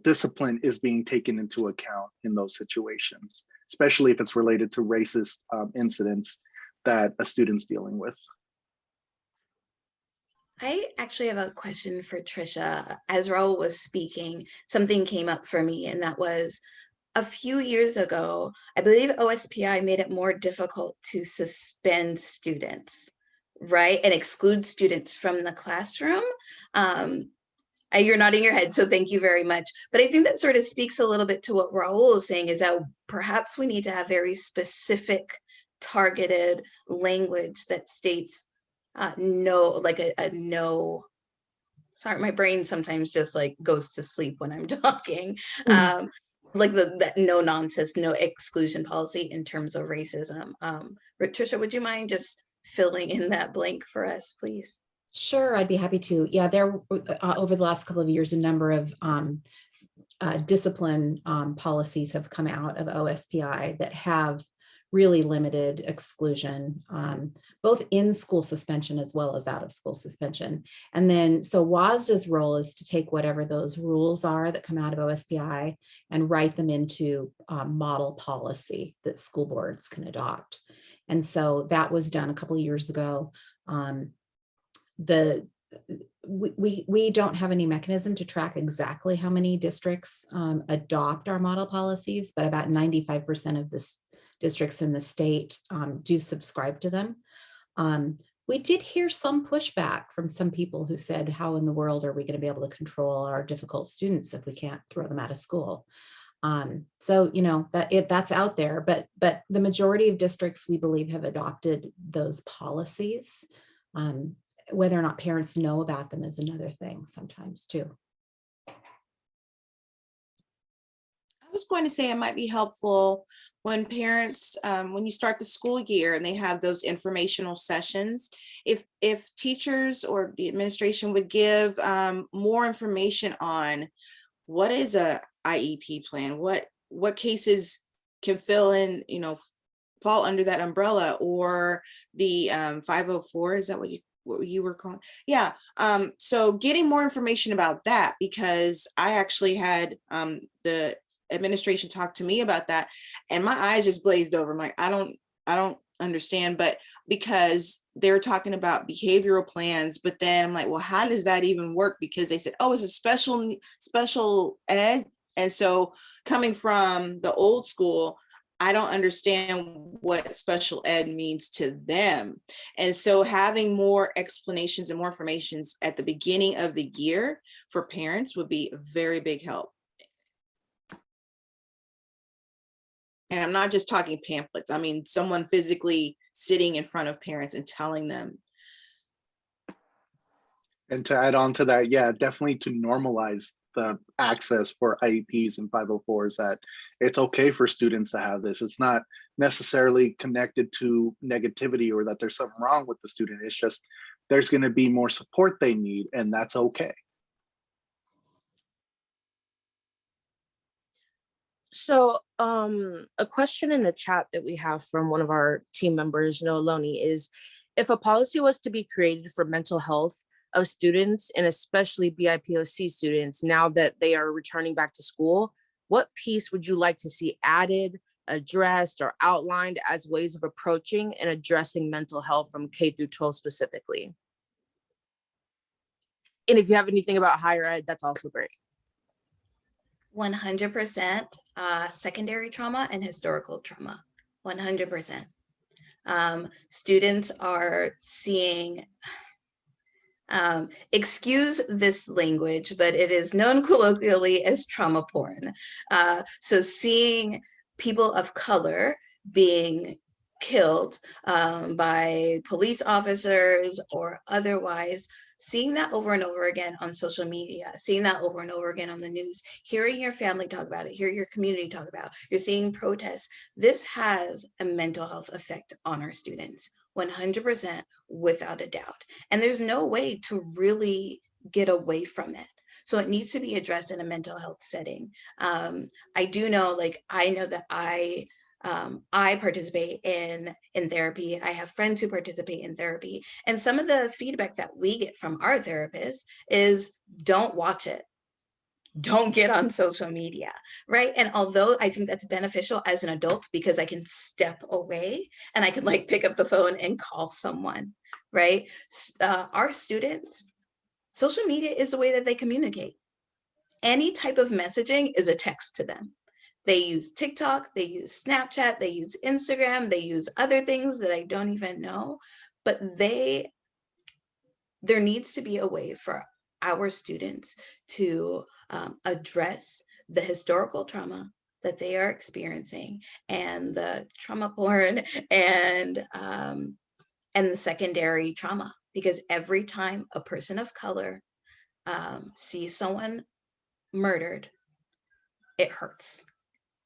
discipline is being taken into account in those situations, especially if it's related to racist incidents that a student's dealing with.
I actually have a question for Trisha. As Raul was speaking, something came up for me, and that was a few years ago, I believe OSPI made it more difficult to suspend students, right? And exclude students from the classroom. You're nodding your head, so thank you very much. But I think that sort of speaks a little bit to what Raul is saying, is that perhaps we need to have very specific, targeted language that states no, like a no. Sorry, my brain sometimes just like goes to sleep when I'm talking. Like that no nonsense, no exclusion policy in terms of racism. Trisha, would you mind just filling in that blank for us, please?
Sure, I'd be happy to. Yeah, there over the last couple of years, a number of discipline policies have come out of OSPI that have really limited exclusion, both in school suspension as well as out of school suspension. And then, so WASDA's role is to take whatever those rules are that come out of OSPI and write them into model policy that school boards can adopt. And so that was done a couple of years ago. The we don't have any mechanism to track exactly how many districts adopt our model policies, but about 95% of the districts in the state do subscribe to them. We did hear some pushback from some people who said, how in the world are we going to be able to control our difficult students if we can't throw them out of school? So, you know, that's out there, but the majority of districts, we believe, have adopted those policies. Whether or not parents know about them is another thing sometimes too.
I was going to say it might be helpful when parents, when you start the school year and they have those informational sessions, if teachers or the administration would give more information on what is a IEP plan, what cases can fill in, you know, fall under that umbrella, or the 504, is that what you were calling? Yeah. So getting more information about that, because I actually had the administration talk to me about that, and my eyes just glazed over. I'm like, I don't understand, but because they're talking about behavioral plans, but then I'm like, well, how does that even work? Because they said, oh, it's a special ed. And so coming from the old school, I don't understand what special ed means to them. And so having more explanations and more information at the beginning of the year for parents would be a very big help. And I'm not just talking pamphlets. I mean, someone physically sitting in front of parents and telling them.
And to add on to that, yeah, definitely to normalize the access for IEPs and 504s, that it's okay for students to have this. It's not necessarily connected to negativity or that there's something wrong with the student. It's just there's going to be more support they need, and that's okay.
So a question in the chat that we have from one of our team members, Noah Loney, is if a policy was to be created for mental health of students, and especially BIPOC students, now that they are returning back to school, what piece would you like to see added, addressed, or outlined as ways of approaching and addressing mental health from K through 12 specifically? And if you have anything about higher ed, that's also great.
100% secondary trauma and historical trauma, 100%. Students are seeing, excuse this language, but it is known colloquially as trauma porn. So seeing people of color being killed by police officers or otherwise, seeing that over and over again on social media, seeing that over and over again on the news, hearing your family talk about it, hear your community talk about it, you're seeing protests. This has a mental health effect on our students, 100% without a doubt. And there's no way to really get away from it. So it needs to be addressed in a mental health setting. I do know, like, I know that I participate in therapy. I have friends who participate in therapy. And some of the feedback that we get from our therapists is don't watch it. Don't get on social media, right? And although I think that's beneficial as an adult because I can step away and I can like pick up the phone and call someone, right? Our students, social media is the way that they communicate. Any type of messaging is a text to them. They use TikTok, they use Snapchat, they use Instagram, they use other things that I don't even know, but there needs to be a way for our students to address the historical trauma that they are experiencing and the trauma porn and the secondary trauma, because every time a person of color sees someone murdered, it hurts.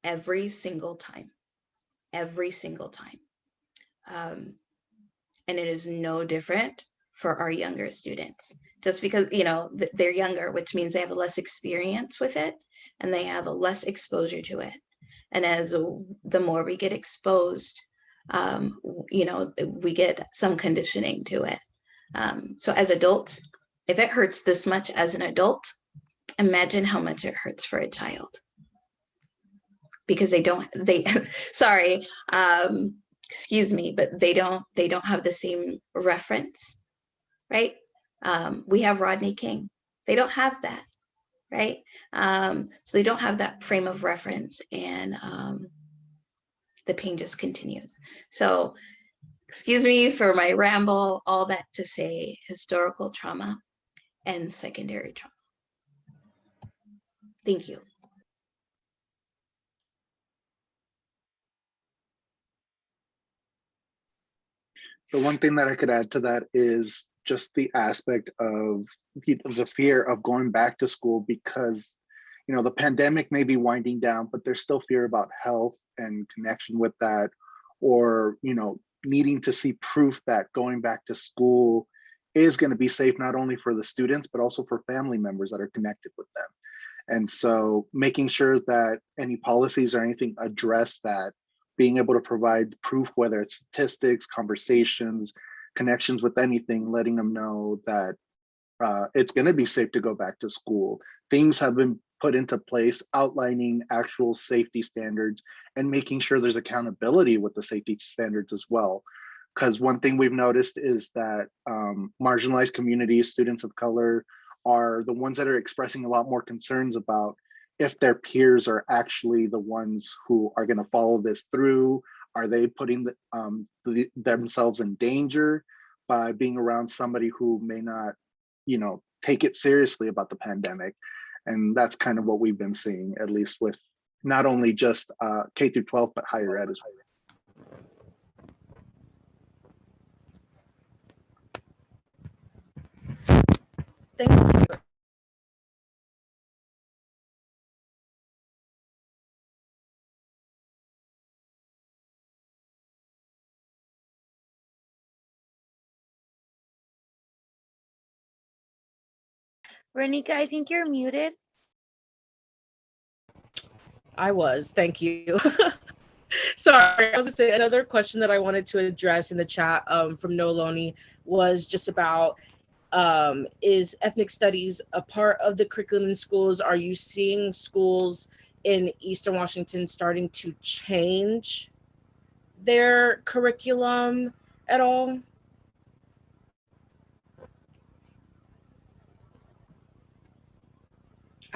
Every single time. And it is no different for our younger students. Just because, you know, they're younger, which means they have less experience with it and they have a less exposure to it. And as the more we get exposed, you know, we get some conditioning to it. So as adults, if it hurts this much as an adult, imagine how much it hurts for a child. Because sorry, excuse me, but they don't have the same reference, right? We have Rodney King. They don't have that, right? So they don't have that frame of reference, and the pain just continues. So excuse me for my ramble, all that to say historical trauma and secondary trauma. Thank you.
The one thing that I could add to that is just the aspect of the fear of going back to school, because the pandemic may be winding down, but there's still fear about health and connection with that, or needing to see proof that going back to school is going to be safe, not only for the students but also for family members that are connected with them. And so making sure that any policies or anything address that, being able to provide proof, whether it's statistics, conversations, connections with anything, letting them know that it's going to be safe to go back to school. Things have been put into place outlining actual safety standards and making sure there's accountability with the safety standards as well. Because one thing we've noticed is that marginalized communities, students of color, are the ones that are expressing a lot more concerns about if their peers are actually the ones who are going to follow this through. Are they putting themselves in danger by being around somebody who may not take it seriously about the pandemic? And that's kind of what we've been seeing, at least with not only just K through 12, but higher ed as well.
Thank you.
Renika, I think you're muted.
I was, thank you. Sorry, I was gonna say another question that I wanted to address in the chat from Noloni was just about is ethnic studies a part of the curriculum in schools? Are you seeing schools in Eastern Washington starting to change their curriculum at all?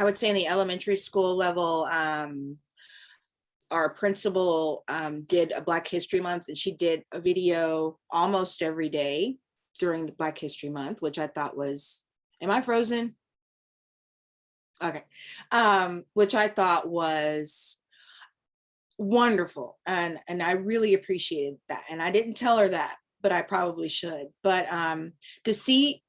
I would say in the elementary school level, our principal did a Black History Month, and she did a video almost every day during the Black History Month, which I thought was, am I frozen? Okay. Which I thought was wonderful. And I really appreciated that. And I didn't tell her that, but I probably should. But to see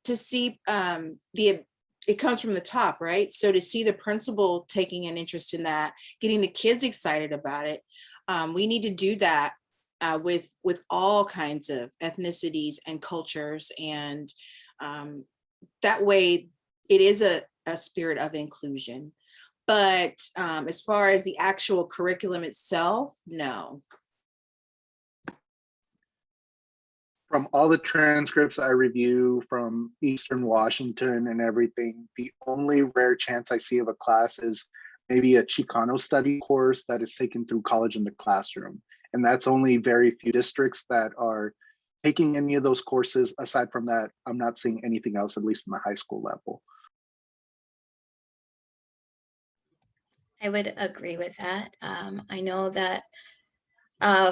it comes from the top, right? So to see the principal taking an interest in that, getting the kids excited about it, we need to do that with all kinds of ethnicities and cultures. And that way it is a spirit of inclusion. But as far as the actual curriculum itself, no.
From all the transcripts I review from Eastern Washington and everything, the only rare chance I see of a class is maybe a Chicano study course that is taken through College in the Classroom. And that's only very few districts that are taking any of those courses. Aside from that, I'm not seeing anything else, at least in the high school level.
I would agree with that. I know that,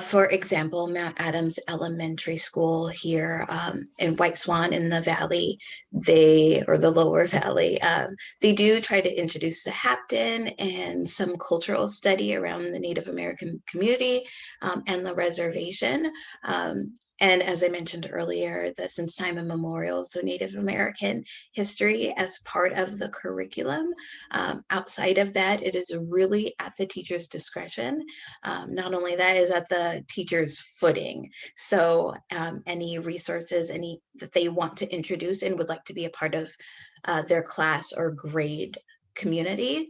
for example, Matt Adams Elementary School here in White Swan in the Valley, or the Lower Valley, they do try to introduce the Hampton and some cultural study around the Native American community and the reservation. And as I mentioned earlier, that since time immemorial, so Native American history as part of the curriculum. Outside of that, it is really at the teacher's discretion. Not only that, is at the teacher's footing. So any resources, that they want to introduce and would like to be a part of their class or grade community,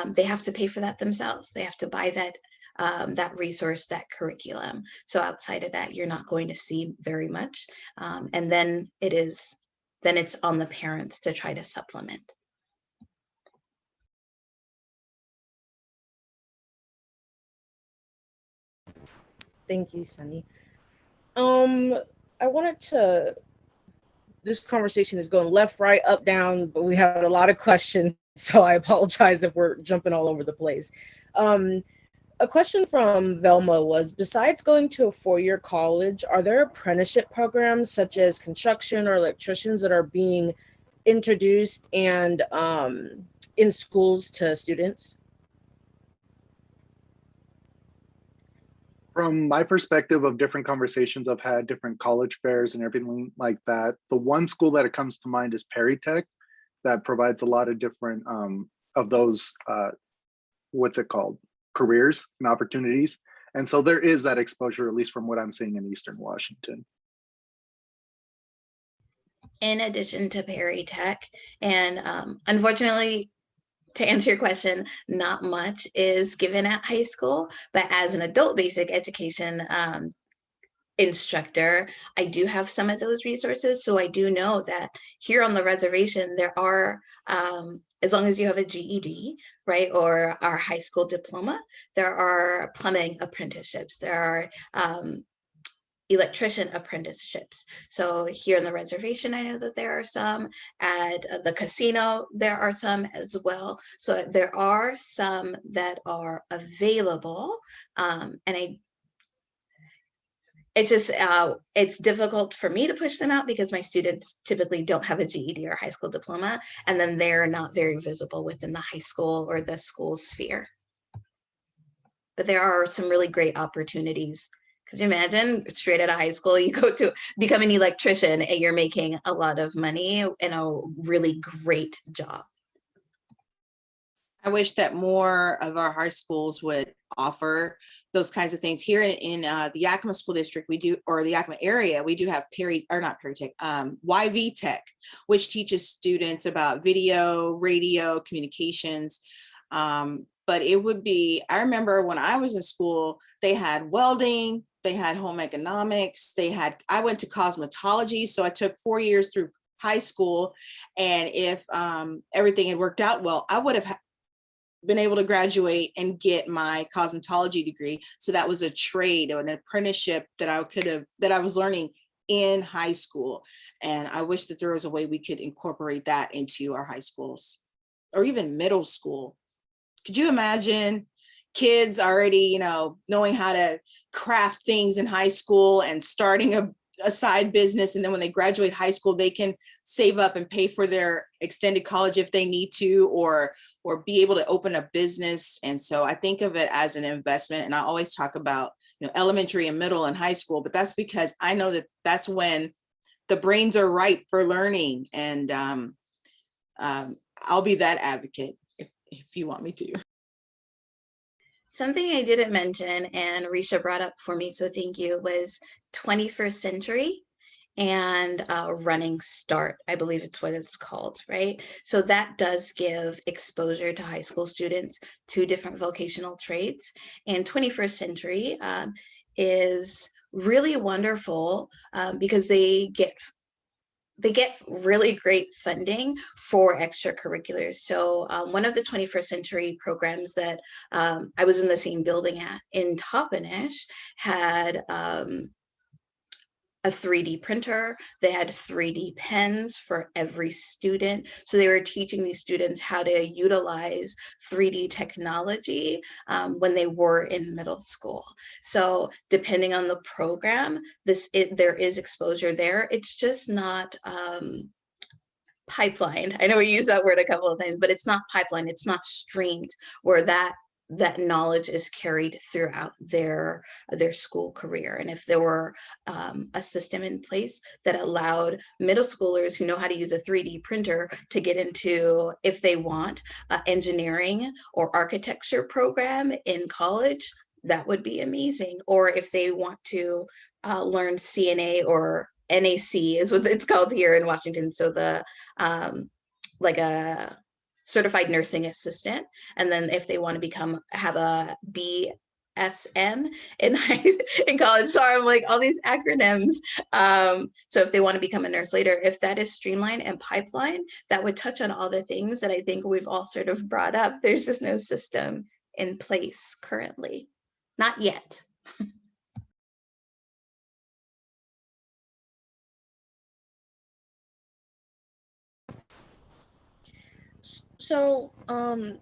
they have to pay for that themselves. They have to buy that resource, that curriculum. So outside of that, you're not going to see very much. And then it's on the parents to try to supplement.
Thank you, Sunny. I wanted to this conversation is going left, right, up, down, but we have a lot of questions. So I apologize if we're jumping all over the place. A question from Velma was, besides going to a four-year college, are there apprenticeship programs such as construction or electricians that are being introduced and in schools to students?
From my perspective of different conversations I've had, different college fairs and everything like that, the one school that it comes to mind is Perry Tech, that provides a lot of different of those, what's it called, careers and opportunities. And so there is that exposure, at least from what I'm seeing in Eastern Washington.
In addition to Perry Tech, and unfortunately, to answer your question, not much is given at high school, but as an adult basic education instructor, I do have some of those resources. So I do know that here on the reservation, there are, as long as you have a GED, right, or our high school diploma, there are plumbing apprenticeships, there are electrician apprenticeships. So here on the reservation, I know that there are some. At the casino, there are some as well. So there are some that are available. It's just, it's difficult for me to push them out because my students typically don't have a GED or high school diploma, and then they're not very visible within the high school or the school sphere. But there are some really great opportunities. Could you imagine straight out of high school, you go to become an electrician and you're making a lot of money in a really great job?
I wish that more of our high schools would offer those kinds of things. Here in the Yakima School District, we do, or the Yakima area, we do have YV Tech, which teaches students about video, radio, communications. But it would be, I remember when I was in school, they had welding, they had home economics, I went to cosmetology. So I took 4 years through high school. And if everything had worked out well, I would have been able to graduate and get my cosmetology degree. So that was a trade or an apprenticeship that I was learning in high school. And I wish that there was a way we could incorporate that into our high schools or even middle school. Could you imagine kids already, knowing how to craft things in high school and starting a side business, and then when they graduate high school, they can save up and pay for their extended college if they need to, or be able to open a business. And so I think of it as an investment. And I always talk about, elementary and middle and high school, but that's because I know that that's when the brains are ripe for learning. And I'll be that advocate if you want me to.
Something I didn't mention and Risha brought up for me, so thank you, was 21st Century and Running Start. I believe it's what it's called, right? So that does give exposure to high school students to different vocational trades. And 21st Century is really wonderful because they get really great funding for extracurriculars. So one of the 21st Century programs that I was in the same building at in Toppenish had a 3D printer. They had 3D pens for every student. So they were teaching these students how to utilize 3D technology when they were in middle school. So depending on the program, there is exposure there. It's just not pipelined. I know we use that word a couple of times, but it's not pipelined. It's not streamed where that knowledge is carried throughout their school career. And if there were a system in place that allowed middle schoolers who know how to use a 3D printer to get into, if they want, engineering or architecture program in college, that would be amazing. Or if they want to learn CNA or NAC is what it's called here in Washington. So the like a certified nursing assistant. And then if they want to have a BSN in college, sorry, I'm like all these acronyms. So if they want to become a nurse later, if that is streamlined and pipeline, that would touch on all the things that I think we've all sort of brought up. There's just no system in place currently, not yet.
So,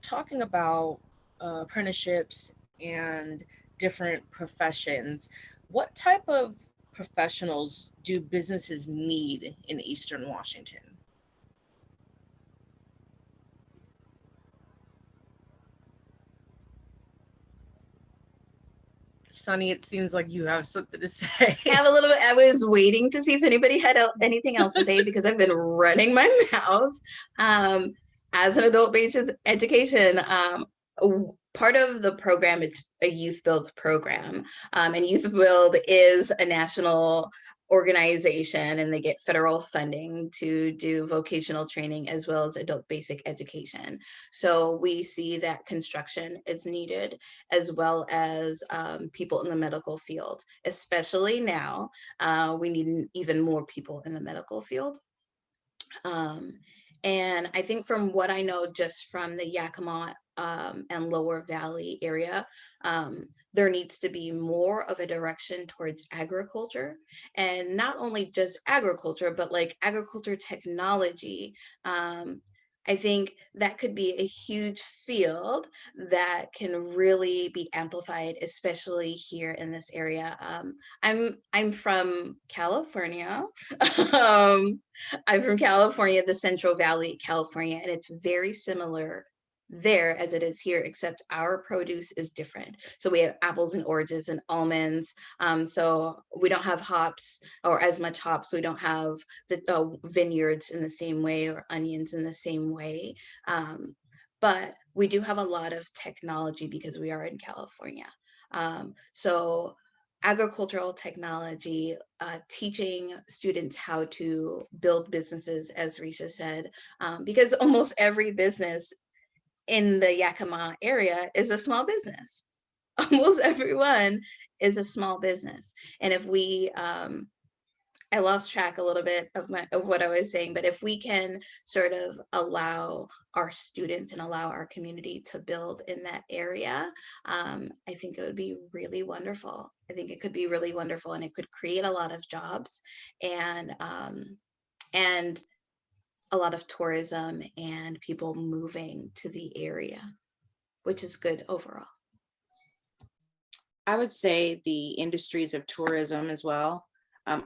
talking about apprenticeships and different professions, what type of professionals do businesses need in Eastern Washington? Sunny, it seems like you have something to say.
I have a little bit. I was waiting to see if anybody had anything else to say because I've been running my mouth. As an adult based education, part of the program, it's a Youth Build program, and Youth Build is a national organization, and they get federal funding to do vocational training as well as adult basic education. So we see that construction is needed, as well as people in the medical field, especially now. We need even more people in the medical field. And I think from what I know, just from the Yakima and Lower Valley area, there needs to be more of a direction towards agriculture, and not only just agriculture, but like agriculture technology. I think that could be a huge field that can really be amplified, especially here in this area. I'm from California. I'm from California, the Central Valley, California, and it's very similar there as it is here, except our produce is different. So we have apples and oranges and almonds. So we don't have hops or as much hops. We don't have the vineyards in the same way or onions in the same way. But we do have a lot of technology because we are in California. So agricultural technology, teaching students how to build businesses, as Risha said, because almost every business in the Yakima area is a small business. Almost everyone is a small business. And if we, I lost track a little bit of what I was saying, but if we can sort of allow our students and allow our community to build in that area, I think it would be really wonderful. I think it could be really wonderful, and it could create a lot of jobs and a lot of tourism and people moving to the area, which is good overall.
I would say the industries of tourism as well.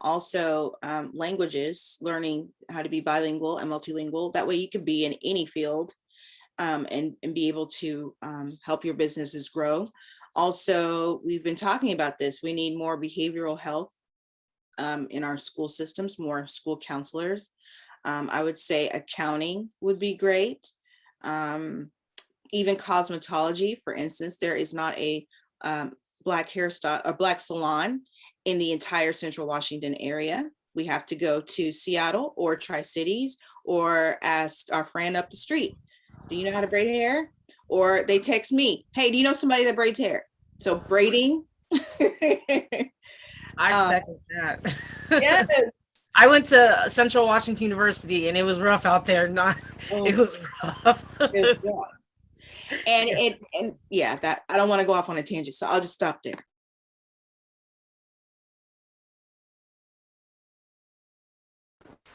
Also, languages, learning how to be bilingual and multilingual. That way you can be in any field and be able to help your businesses grow. Also, we've been talking about this. We need more behavioral health in our school systems, more school counselors. I would say accounting would be great. Even cosmetology, for instance, there is not a black hairstyle or black salon in the entire Central Washington area. We have to go to Seattle or Tri-Cities or ask our friend up the street, do you know how to braid hair? Or they text me, hey, do you know somebody that braids hair? So braiding.
I second that.
Yes.
I went to Central Washington University and it was rough out there. It was rough.
And yeah, that I don't want to go off on a tangent, so I'll just stop there.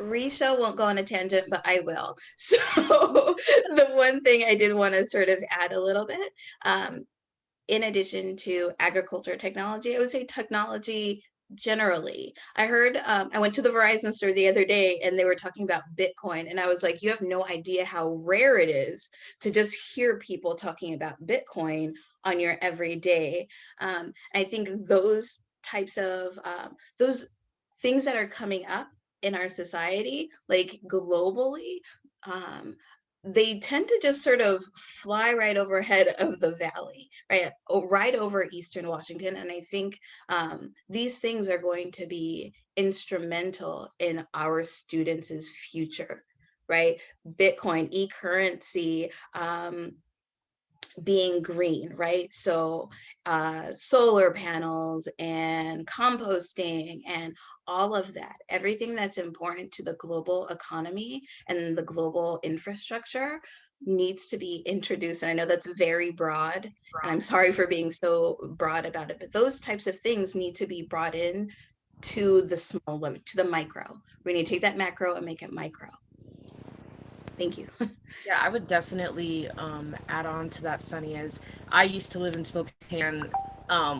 Risha won't go on a tangent, but I will. So the one thing I did want to sort of add a little bit, in addition to agriculture technology, I would say technology generally. I heard, I went to the Verizon store the other day and they were talking about Bitcoin. And I was like, you have no idea how rare it is to just hear people talking about Bitcoin on your everyday. I think those types of, those things that are coming up in our society, like globally, they tend to just sort of fly right overhead of the valley, right over Eastern Washington. And I think these things are going to be instrumental in our students' future, right? Bitcoin, e-currency, being green, right? So solar panels and composting and all of that, everything that's important to the global economy and the global infrastructure needs to be introduced. And I know that's very broad, and I'm sorry for being so broad about it, but those types of things need to be brought in to the small limit, to the micro. We need to take that macro and make it micro. Thank you.
Yeah, I would definitely add on to that, Sunny, as I used to live in Spokane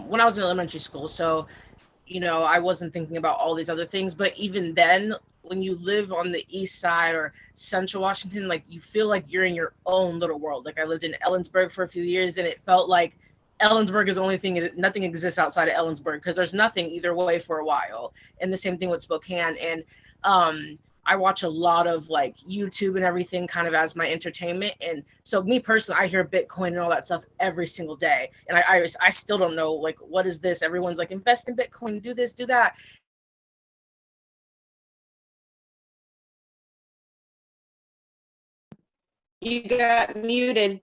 when I was in elementary school. So, I wasn't thinking about all these other things. But even then, when you live on the east side or central Washington, like you feel like you're in your own little world. Like I lived in Ellensburg for a few years and it felt like Ellensburg is the only thing, nothing exists outside of Ellensburg because there's nothing either way for a while. And the same thing with Spokane. And I watch a lot of like YouTube and everything kind of as my entertainment. And so me personally, I hear Bitcoin and all that stuff every single day. And I still don't know, like, what is this? Everyone's like, invest in Bitcoin, do this, do that.
You got muted.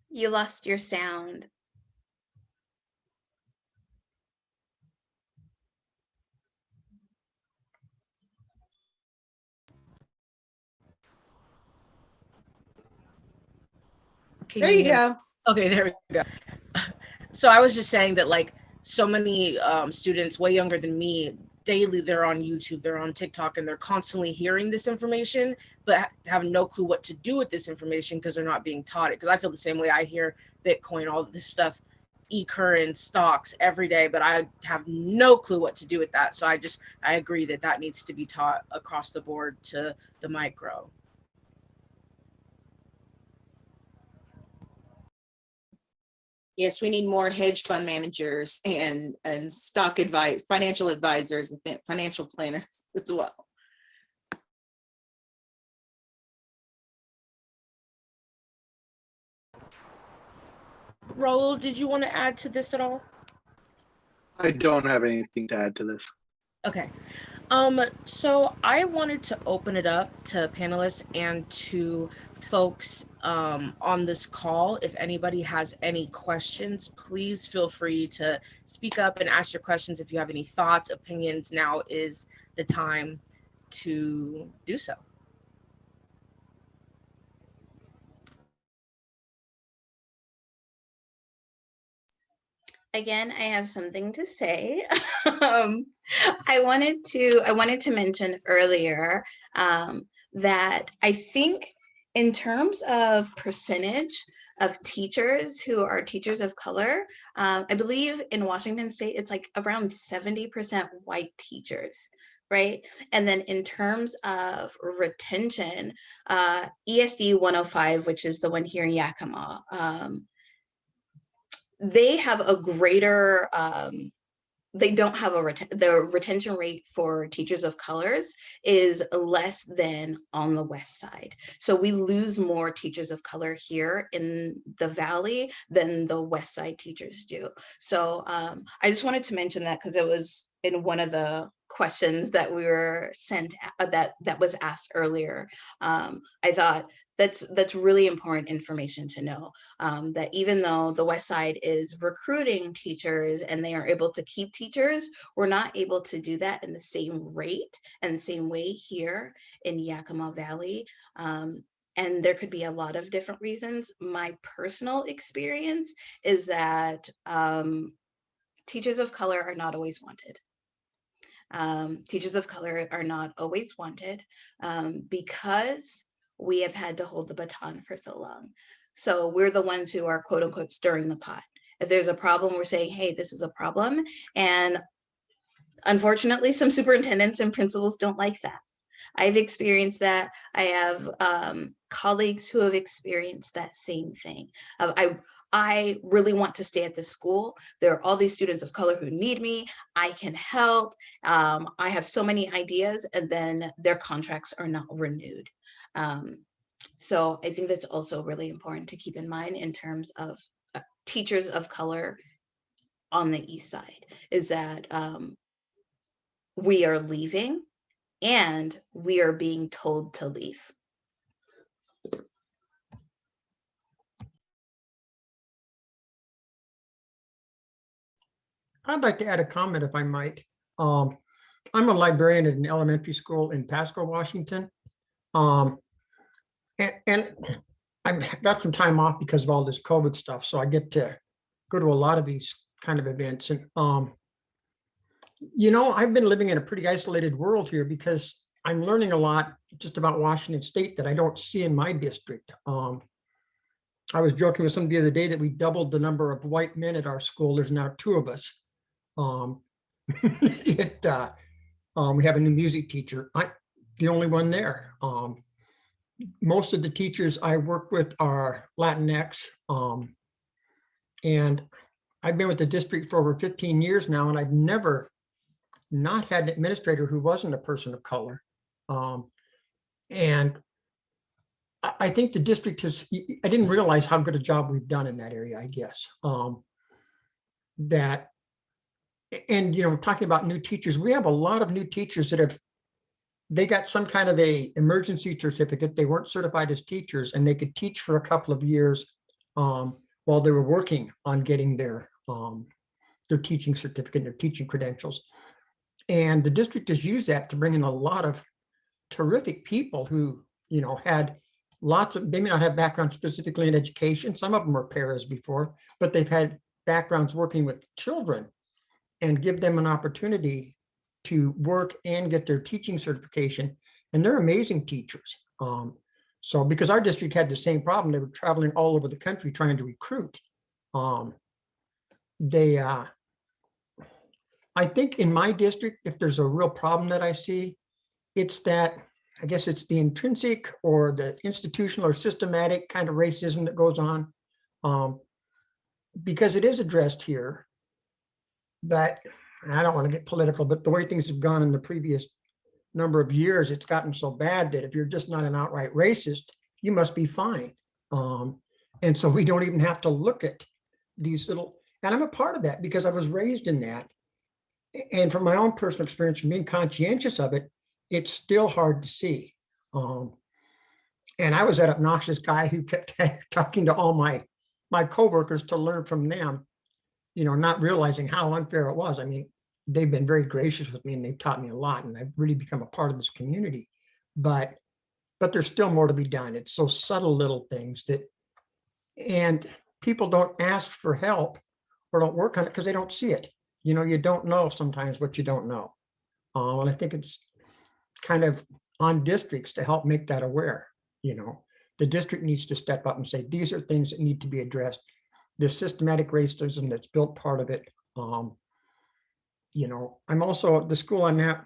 You lost your sound.
Can
There
you
you
hear me?
go.
Okay, there we go. So I was just saying that like so many students way younger than me, daily they're on YouTube, they're on TikTok, and they're constantly hearing this information, but have no clue what to do with this information because they're not being taught it. Because I feel the same way. I hear Bitcoin, all this stuff, e-current stocks every day, but I have no clue what to do with that. So I agree that that needs to be taught across the board to the micro.
Yes, we need more hedge fund managers and stock advice, financial advisors, and financial planners as well.
Raul, did you want to add to this at all?
I don't have anything to add to this.
Okay. So I wanted to open it up to panelists and to folks on this call. If anybody has any questions, please feel free to speak up and ask your questions. If you have any thoughts, opinions, now is the time to do so.
Again, I have something to say. I wanted to mention earlier that I think in terms of percentage of teachers who are teachers of color, I believe in Washington State, it's like around 70% white teachers, right? And then in terms of retention, ESD 105, which is the one here in Yakima, they have a greater they don't have the retention rate for teachers of colors is less than on the west side. So we lose more teachers of color here in the Valley than the west side teachers do. So I just wanted to mention that because it was in one of the questions that we were sent that was asked earlier. I thought that's really important information to know, that even though the West Side is recruiting teachers and they are able to keep teachers, we're not able to do that in the same rate and the same way here in Yakima Valley. And there could be a lot of different reasons. My personal experience is that teachers of color are not always wanted. Teachers of color are not always wanted because we have had to hold the baton for so long. So we're the ones who are quote unquote stirring the pot. If there's a problem, we're saying, hey, this is a problem. And unfortunately, some superintendents and principals don't like that. I've experienced that. I have colleagues who have experienced that same thing. I really want to stay at the school. There are all these students of color who need me. I can help. I have so many ideas, and then their contracts are not renewed. So I think that's also really important to keep in mind in terms of teachers of color on the east side, is that we are leaving and we are being told to leave.
I'd like to add a comment if I might. I'm a librarian at an elementary school in Pasco, Washington. And I've got some time off because of all this COVID stuff, so I get to go to a lot of these kind of events. And You know, I've been living in a pretty isolated world here because I'm learning a lot just about Washington State that I don't see in my district. I was joking with somebody the other day that we doubled the number of white men at our school. There's now 2 of us. It, we have a new music teacher. I'm the only one there. Most of the teachers I work with are Latinx. And I've been with the district for over 15 years now, and I've never not had an administrator who wasn't a person of color. And I think the district has, I didn't realize how good a job we've done in that area, I guess. That, and you know, talking about new teachers, we have a lot of new teachers that have, they got some kind of a emergency certificate. They weren't certified as teachers, and they could teach for a couple of years while they were working on getting their teaching certificate, their teaching credentials. And the district has used that to bring in a lot of terrific people who, you know, had lots of, they may not have background specifically in education. Some of them were paras before, but they've had backgrounds working with children, and give them an opportunity to work and get their teaching certification. And they're amazing teachers. So because our district had the same problem, they were traveling all over the country trying to recruit. I think in my district, if there's a real problem that I see, it's that, I guess it's the intrinsic or the institutional or systematic kind of racism that goes on. Because it is addressed here, that, I don't want to get political, but the way things have gone in the previous number of years, it's gotten so bad that if you're just not an outright racist, you must be fine. And so we don't even have to look at these little, and I'm a part of that because I was raised in that. And from my own personal experience, from being conscientious of it, it's still hard to see. And I was that obnoxious guy who kept talking to all my coworkers to learn from them, you know, not realizing how unfair it was. I mean, they've been very gracious with me and they've taught me a lot, and I've really become a part of this community. But there's still more to be done. It's so subtle little things that, and people don't ask for help or don't work on it because they don't see it. You know, you don't know sometimes what you don't know. And I think it's kind of on districts to help make that aware. You know, the district needs to step up and say, these are things that need to be addressed. The systematic racism that's built part of it. You know, I'm also, the school I'm at,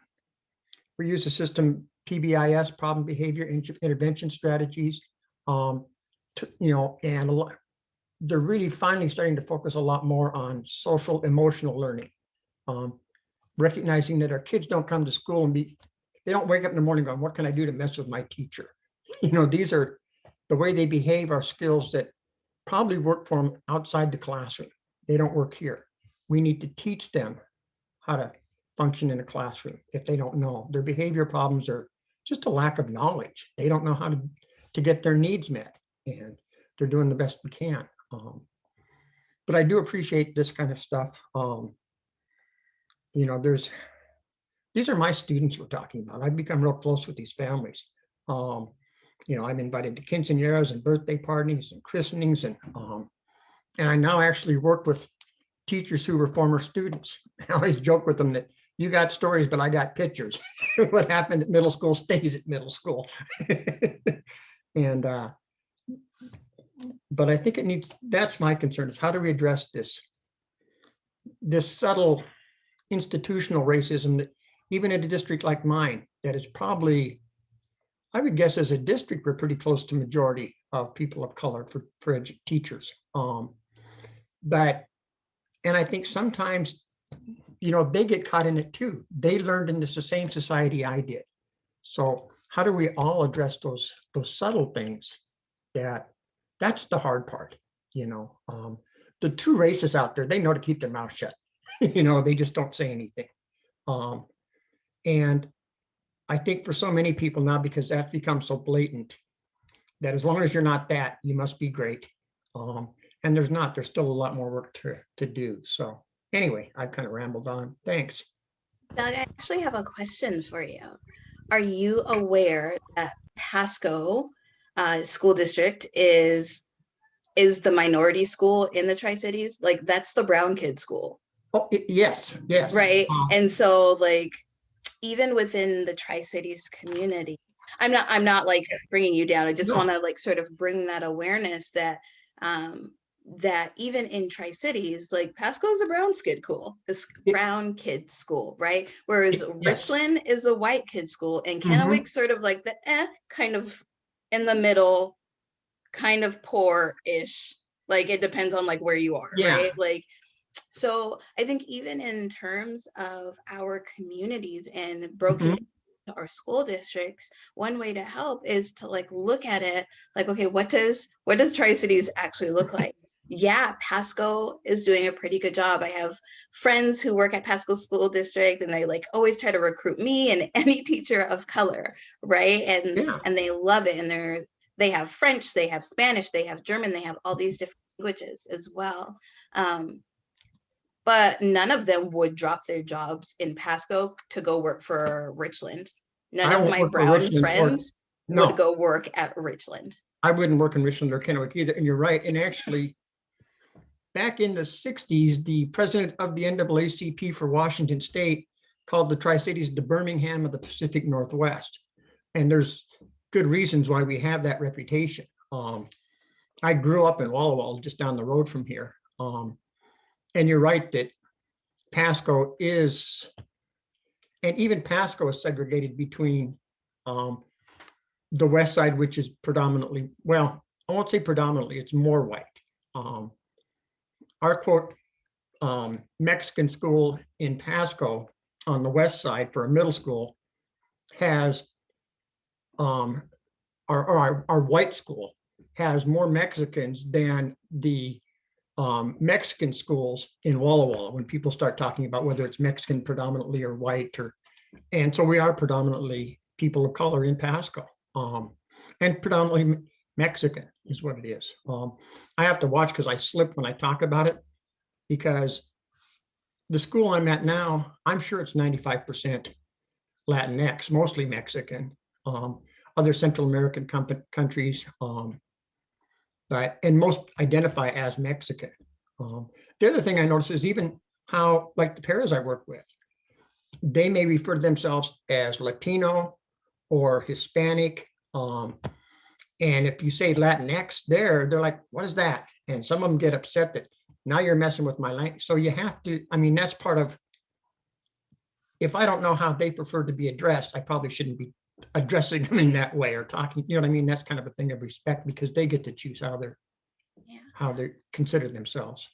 we use the system PBIS, problem behavior intervention strategies. You know, and they're really finally starting to focus a lot more on social emotional learning. Recognizing that our kids don't come to school and they don't wake up in the morning going, what can I do to mess with my teacher? You know, these are the way they behave are skills that probably work for them outside the classroom. They don't work here. We need to teach them how to function in a classroom if they don't know. Their behavior problems are just a lack of knowledge. They don't know how to get their needs met, and they're doing the best we can. But I do appreciate this kind of stuff. You know, these are my students we're talking about. I've become real close with these families. You know, I'm invited to quinceañeras and birthday parties and christenings, and I now actually work with teachers who were former students. I always joke with them that you got stories, but I got pictures. What happened at middle school stays at middle school. And but I think it needs, that's my concern, is how do we address this subtle institutional racism that even in a district like mine, that is probably, I would guess as a district, we're pretty close to majority of people of color for teachers. But, and I think sometimes, you know, they get caught in it too. They learned in this the same society I did. So how do we all address those subtle things? That's the hard part, you know. The true racists out there, they know to keep their mouth shut. You know, they just don't say anything. And I think for so many people now, because that's become so blatant, that as long as you're not that, you must be great. And there's still a lot more work to do. So anyway, I've kind of rambled on. Thanks.
Doug, I actually have a question for you. Are you aware that Pasco School District is the minority school in the Tri-Cities? Like, that's the brown kid school.
Oh, yes, yes.
Right. And so like, even within the Tri-Cities community, I'm not like bringing you down. I just
No.
want to like sort of bring that awareness that, that even in Tri-Cities, like Pasco is a
Yeah.
brown kid school, right? Whereas
Yes.
Richland is a white kid school, and
Mhm.
Kennewick's sort of like the kind of in the middle, kind of poor-ish. Like it depends on like where you are,
Yeah.
right? Like, so I think even in terms of our communities and broken
Mhm.
into our school districts, one way to help is to like look at it like, okay, what does Tri-Cities actually look like? Yeah, Pasco is doing a pretty good job. I have friends who work at Pasco School District, and they like always try to recruit me and any teacher of color, right?
Yeah.
And they love it, and they have French, they have Spanish, they have German, they have all these different languages as well. But none of them would drop their jobs in Pasco to go work for Richland. None
I
of
won't
my
work for
brown
Richland or-
friends
No.
would go work at Richland.
I wouldn't work in Richland or Kennewick either, and you're right. And actually, back in the 60s, the president of the NAACP for Washington State called the Tri-Cities the Birmingham of the Pacific Northwest. And there's good reasons why we have that reputation. I grew up in Walla Walla, just down the road from here. And you're right that Pasco is, and even Pasco is segregated between the west side, which is predominantly, well, I won't say predominantly, it's more white. Our quote, Mexican school in Pasco on the west side for a middle school has, our white school has more Mexicans than the Mexican schools in Walla Walla, when people start talking about whether it's Mexican predominantly or white, or, and so we are predominantly people of color in Pasco, and predominantly Mexican is what it is. I have to watch because I slip when I talk about it, because the school I'm at now, I'm sure it's 95% Latinx, mostly Mexican, other Central American countries, but, and most identify as Mexican. The other thing I notice is even how, like the pairs I work with, they may refer to themselves as Latino or Hispanic. And if you say Latinx there, they're like, what is that? And some of them get upset that now you're messing with my language. So you have to, I mean, that's part of, if I don't know how they prefer to be addressed, I probably shouldn't be addressing them in that way or talking, you know what I mean? That's kind of a thing of respect, because they get to choose how they consider themselves.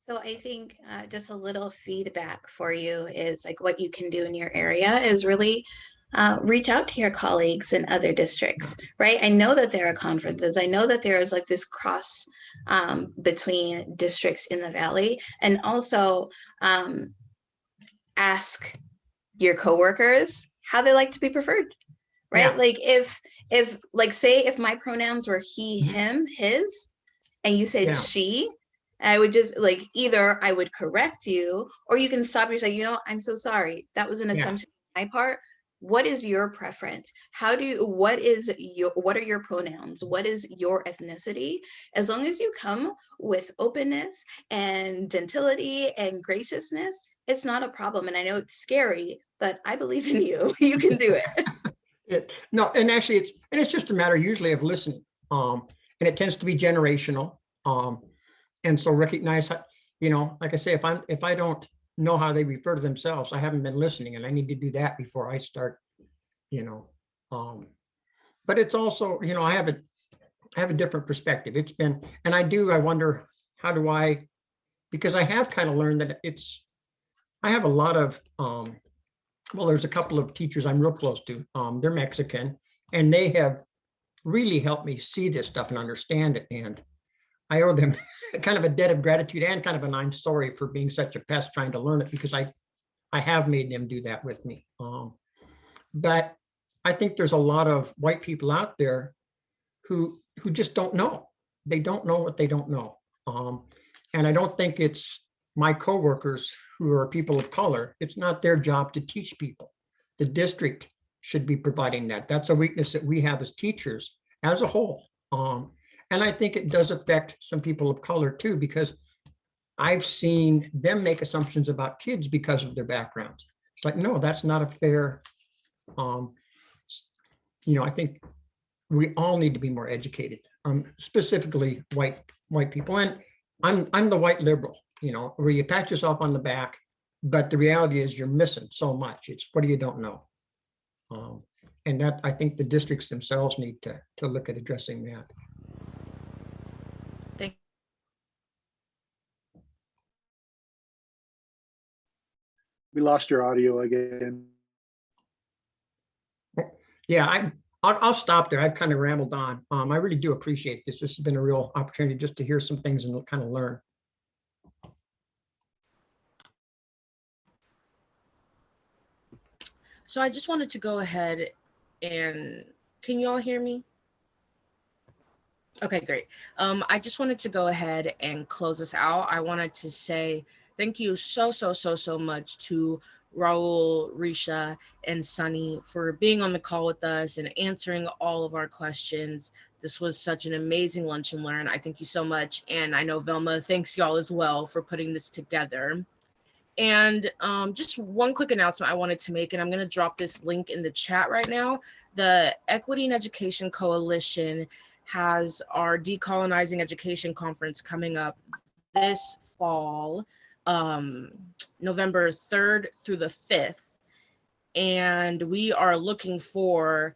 So I think just a little feedback for you is like what you can do in your area is really reach out to your colleagues in other districts, right? I know that there are conferences. I know that there is like this cross between districts in the Valley, and also ask your coworkers how they like to be preferred, right?
Yeah.
Like if like, say if my pronouns were he, him, his, and you said
Yeah.
she, I would just like, either I would correct you, or you can stop yourself, you know, I'm so sorry. That was an
Yeah.
assumption on my part. What is your preference? what are your pronouns? What is your ethnicity? As long as you come with openness and gentility and graciousness, it's not a problem. And I know it's scary, but I believe in you. You can do it.
No, and actually it's just a matter usually of listening. And it tends to be generational. And so recognize, you know, like I say, if I don't know how they refer to themselves, I haven't been listening, and I need to do that before I start, you know. But it's also, you know, I have a different perspective. It's been, and I wonder, how do I, because I have kind of learned that I have a lot of, well, there's a couple of teachers I'm real close to. They're Mexican, and they have really helped me see this stuff and understand it. And I owe them kind of a debt of gratitude and kind of an I'm sorry for being such a pest trying to learn it, because I have made them do that with me. But I think there's a lot of white people out there who just don't know. They don't know what they don't know. And I don't think it's my coworkers who are people of color. It's not their job to teach people. The district should be providing that. That's a weakness that we have as teachers as a whole. And I think it does affect some people of color too, because I've seen them make assumptions about kids because of their backgrounds. It's like, no, that's not a fair, I think we all need to be more educated, specifically white people. And I'm the white liberal, where you pat yourself on the back, but the reality is you're missing so much. It's what do you don't know? And that I think the districts themselves need to look at addressing that.
We lost your audio again.
Yeah, I'll stop there. I've kind of rambled on. I really do appreciate this. This has been a real opportunity just to hear some things and kind of learn.
So I just wanted to go ahead and, can you all hear me? Okay, great. I just wanted to go ahead and close this out. I wanted to say thank you so much to Raul, Risha, and Sunny for being on the call with us and answering all of our questions. This was such an amazing lunch and learn. I thank you so much. And I know Velma thanks y'all as well for putting this together. And just one quick announcement I wanted to make, and I'm going to drop this link in the chat right now. The Equity in Education Coalition has our Decolonizing Education Conference coming up this fall, November 3rd through the 5th. And we are looking for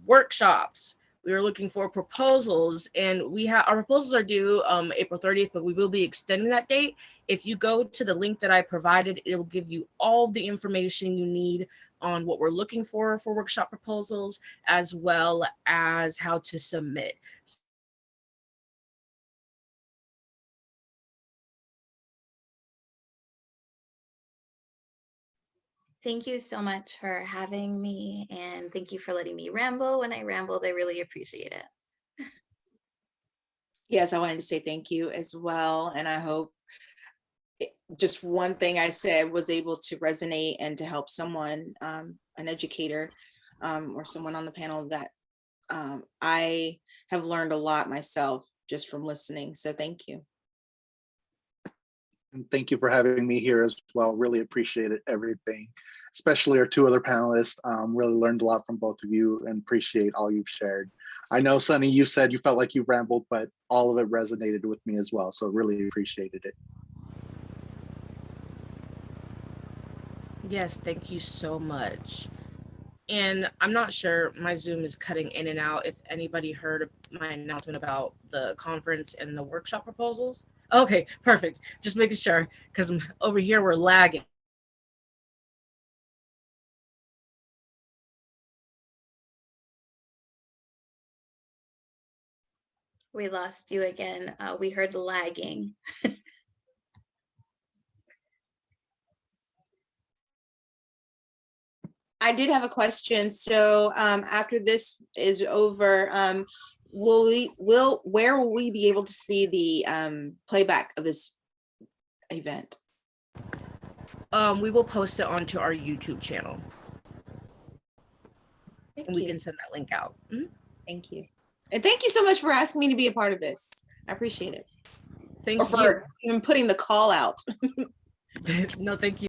workshops. We are looking for proposals, and our proposals are due April 30th, but we will be extending that date. If you go to the link that I provided, it will give you all the information you need on what we're looking for workshop proposals, as well as how to submit.
Thank you so much for having me, and thank you for letting me ramble. When I rambled, I really appreciate it.
Yes, I wanted to say thank you as well. And I hope just one thing I said was able to resonate and to help someone, an educator or someone on the panel that I have learned a lot myself just from listening. So thank you.
And thank you for having me here as well. Really appreciated everything, especially our two other panelists. Really learned a lot from both of you and appreciate all you've shared. I know, Sunny, you said you felt like you rambled, but all of it resonated with me as well. So really appreciated it.
Yes, thank you so much. And I'm not sure, my Zoom is cutting in and out. If anybody heard my announcement about the conference and the workshop proposals. Okay, perfect. Just making sure, because over here we're lagging.
We lost you again. We heard lagging.
I did have a question. So after this is over, where will we be able to see the playback of this event?
We will post it onto our YouTube channel. And we can send that link out. Mm-hmm.
Thank you. And thank you so much for asking me to be a part of this. I appreciate it.
Thank you.
For even putting the call out.
No, thank you.